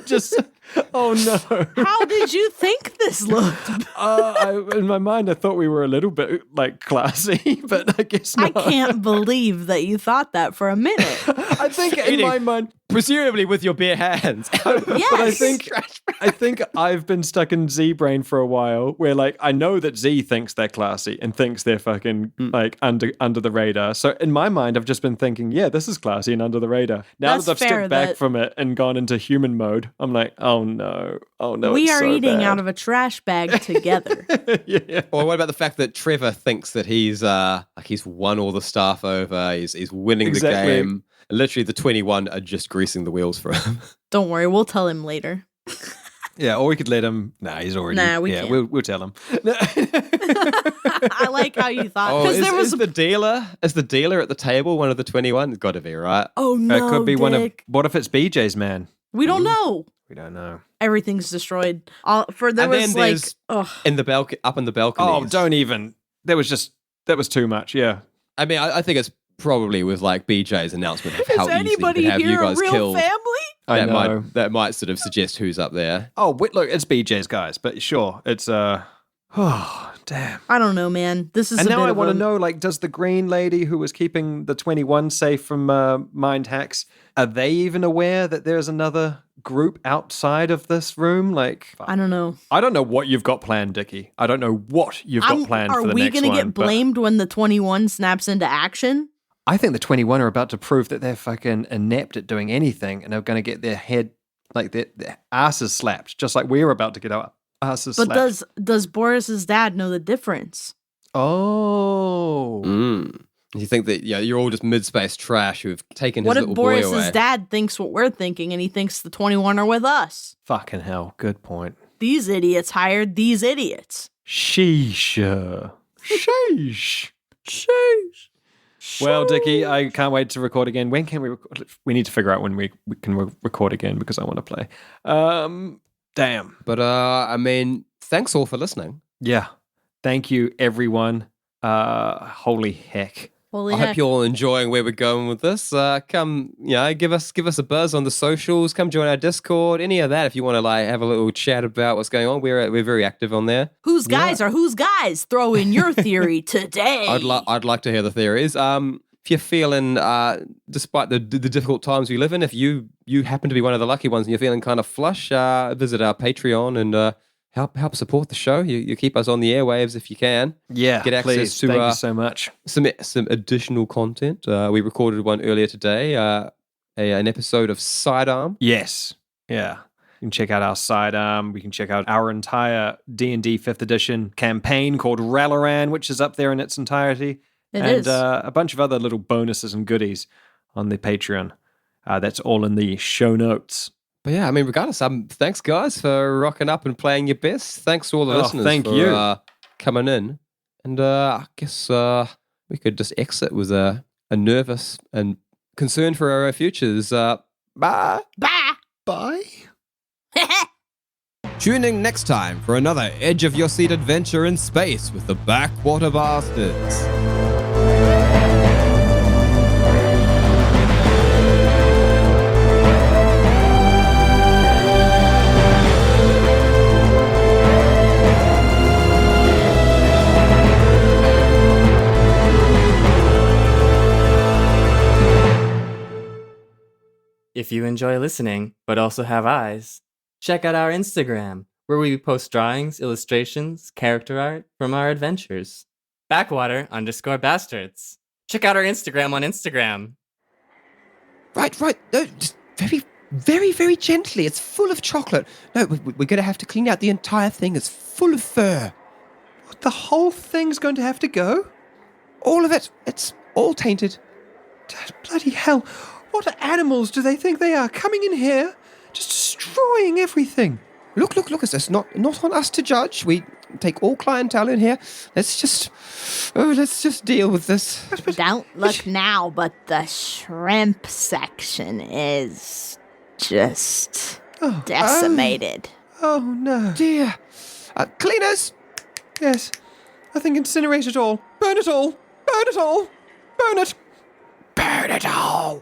[SPEAKER 5] Just, oh no.
[SPEAKER 7] How did you think this looked?
[SPEAKER 5] In my mind, I thought we were a little bit like classy, but I guess
[SPEAKER 7] I
[SPEAKER 5] not.
[SPEAKER 7] can't believe that you thought that for a minute.
[SPEAKER 5] I think in my mind,
[SPEAKER 2] presumably with your bare hands.
[SPEAKER 7] Yes.
[SPEAKER 5] but I think I've been stuck in Z brain for a while, where like I know that Z thinks they're classy and thinks they're fucking like under the radar. So in my mind, I've just been thinking, yeah, this is classy and under the radar. Now
[SPEAKER 7] That's
[SPEAKER 5] that I've
[SPEAKER 7] fair
[SPEAKER 5] stepped back
[SPEAKER 7] that-
[SPEAKER 5] from it and gone into human mode, I'm like, oh no,
[SPEAKER 7] We
[SPEAKER 5] it's
[SPEAKER 7] are
[SPEAKER 5] so
[SPEAKER 7] eating
[SPEAKER 5] bad.
[SPEAKER 7] out of a trash bag together.
[SPEAKER 5] Yeah.
[SPEAKER 2] Or what about the fact that Trevor thinks that he's won all the staff over, he's winning
[SPEAKER 5] Exactly.
[SPEAKER 2] the game. And literally the 21 are just greasing the wheels for him.
[SPEAKER 7] Don't worry, we'll tell him later.
[SPEAKER 5] Yeah, or we could let him. Nah, he's already.
[SPEAKER 3] Nah, we
[SPEAKER 5] yeah,
[SPEAKER 3] can't.
[SPEAKER 5] we'll tell him.
[SPEAKER 7] I like how you thought.
[SPEAKER 2] Oh,
[SPEAKER 7] Because
[SPEAKER 2] is,
[SPEAKER 7] there was
[SPEAKER 2] is the dealer? Is the dealer at the table one of the 21? It's got to be, right?
[SPEAKER 7] Oh no,
[SPEAKER 5] It could be one of.
[SPEAKER 7] Dick.
[SPEAKER 5] What if it's BJ's man?
[SPEAKER 7] We don't know.
[SPEAKER 5] We don't know.
[SPEAKER 7] Everything's destroyed. There
[SPEAKER 2] And
[SPEAKER 7] was
[SPEAKER 2] then
[SPEAKER 7] like,
[SPEAKER 2] there's-
[SPEAKER 7] ugh.
[SPEAKER 2] In the up in the balcony.
[SPEAKER 5] Oh, don't even. That was too much. Yeah.
[SPEAKER 2] I mean, I think it's probably with like BJ's announcement of how
[SPEAKER 7] Is
[SPEAKER 2] easy
[SPEAKER 7] anybody
[SPEAKER 2] you could have you
[SPEAKER 7] here a
[SPEAKER 2] guys
[SPEAKER 7] real
[SPEAKER 2] killed.
[SPEAKER 7] family?
[SPEAKER 5] I
[SPEAKER 2] That
[SPEAKER 5] know.
[SPEAKER 2] might sort of suggest who's up there.
[SPEAKER 5] Oh, wait, look, it's BJ's guys, but sure, it's Oh, damn.
[SPEAKER 7] I don't know, man. This is
[SPEAKER 5] And
[SPEAKER 7] a
[SPEAKER 5] now
[SPEAKER 7] bit
[SPEAKER 5] I
[SPEAKER 7] of
[SPEAKER 5] want
[SPEAKER 7] a-
[SPEAKER 5] to know, like, does the green lady who was keeping the 21 safe from mind hacks, are they even aware that there's another group outside of this room? Like,
[SPEAKER 7] I don't know.
[SPEAKER 5] I don't know what you've got planned, Dickie. I don't know what you've got planned
[SPEAKER 7] Are
[SPEAKER 5] for the
[SPEAKER 7] we
[SPEAKER 5] next
[SPEAKER 7] gonna
[SPEAKER 5] one.
[SPEAKER 7] get
[SPEAKER 5] but
[SPEAKER 7] blamed when the 21 snaps into action?
[SPEAKER 5] I think the 21 are about to prove that they're fucking inept at doing anything, and they're going to get their head, like their asses slapped, just like we're about to get our asses
[SPEAKER 7] But
[SPEAKER 5] slapped.
[SPEAKER 7] does Boris's dad know the difference?
[SPEAKER 5] Oh.
[SPEAKER 2] You think that you're all just mid-space trash who've taken
[SPEAKER 7] What
[SPEAKER 2] his
[SPEAKER 7] if
[SPEAKER 2] little boy
[SPEAKER 7] Boris's
[SPEAKER 2] away?
[SPEAKER 7] dad thinks what we're thinking and he thinks the 21 are with us?
[SPEAKER 5] Fucking hell. Good point.
[SPEAKER 7] These idiots hired these idiots.
[SPEAKER 5] Sheesh. Sheesh. Sheesh. Well, Dickie, I can't wait to record again. When can we record? We need to figure out when we can record again because I want to play. Damn.
[SPEAKER 2] But I mean, thanks all for listening.
[SPEAKER 5] Yeah. Thank you, everyone. Holy heck.
[SPEAKER 7] Holy
[SPEAKER 2] I
[SPEAKER 7] heck.
[SPEAKER 2] hope you're all enjoying where we're going with this. Come, give us a buzz on the socials. Come join our Discord. Any of that if you want to like have a little chat about what's going on. We're very active on there.
[SPEAKER 7] Whose guys are whose guys? Throw in your theory today.
[SPEAKER 2] I'd like to hear the theories. If you're feeling, despite the difficult times we live in, if you happen to be one of the lucky ones and you're feeling kind of flush, visit our Patreon and help support the show. You keep us on the airwaves if you can.
[SPEAKER 5] Yeah,
[SPEAKER 2] Get access
[SPEAKER 5] please.
[SPEAKER 2] to
[SPEAKER 5] Thank you so much.
[SPEAKER 2] some additional content. We recorded one earlier today, an episode of Sidearm.
[SPEAKER 5] Yes. Yeah. You can check out our sidearm. We can check out our entire D&D 5th edition campaign called Ralaran, which is up there in its entirety.
[SPEAKER 7] It
[SPEAKER 5] and
[SPEAKER 7] is.
[SPEAKER 5] A bunch of other little bonuses and goodies on the Patreon. That's all in the show notes.
[SPEAKER 2] But yeah, I mean, regardless, thanks guys for rocking up and playing your best. Thanks to all the listeners
[SPEAKER 5] thank
[SPEAKER 2] for
[SPEAKER 5] you.
[SPEAKER 2] coming in. And I guess we could just exit with a nervous and concerned for our futures. Bye.
[SPEAKER 3] Bye.
[SPEAKER 5] Bye.
[SPEAKER 2] Tune in next time for another edge of your seat adventure in space with the Backwater Bastards.
[SPEAKER 10] If you enjoy listening, but also have eyes, check out our Instagram, where we post drawings, illustrations, character art from our adventures. Backwater_Bastards. Check out our Instagram on Instagram.
[SPEAKER 4] Right. No, just very, very, very gently. It's full of chocolate. No, we're going to have to clean out the entire thing. It's full of fur.
[SPEAKER 1] The whole thing's going to have to go?
[SPEAKER 4] All of it. It's all tainted.
[SPEAKER 1] Bloody hell. What animals do they think they are, coming in here, just destroying everything?
[SPEAKER 4] Look. It's not on us to judge. We take all clientele in here. Let's just deal with this.
[SPEAKER 3] Don't look now, but the shrimp section is just decimated.
[SPEAKER 1] Oh, no.
[SPEAKER 4] Dear. Cleaners.
[SPEAKER 1] Yes. I think incinerate it all. Burn it all. Burn it all. Burn it.
[SPEAKER 4] Burn it all.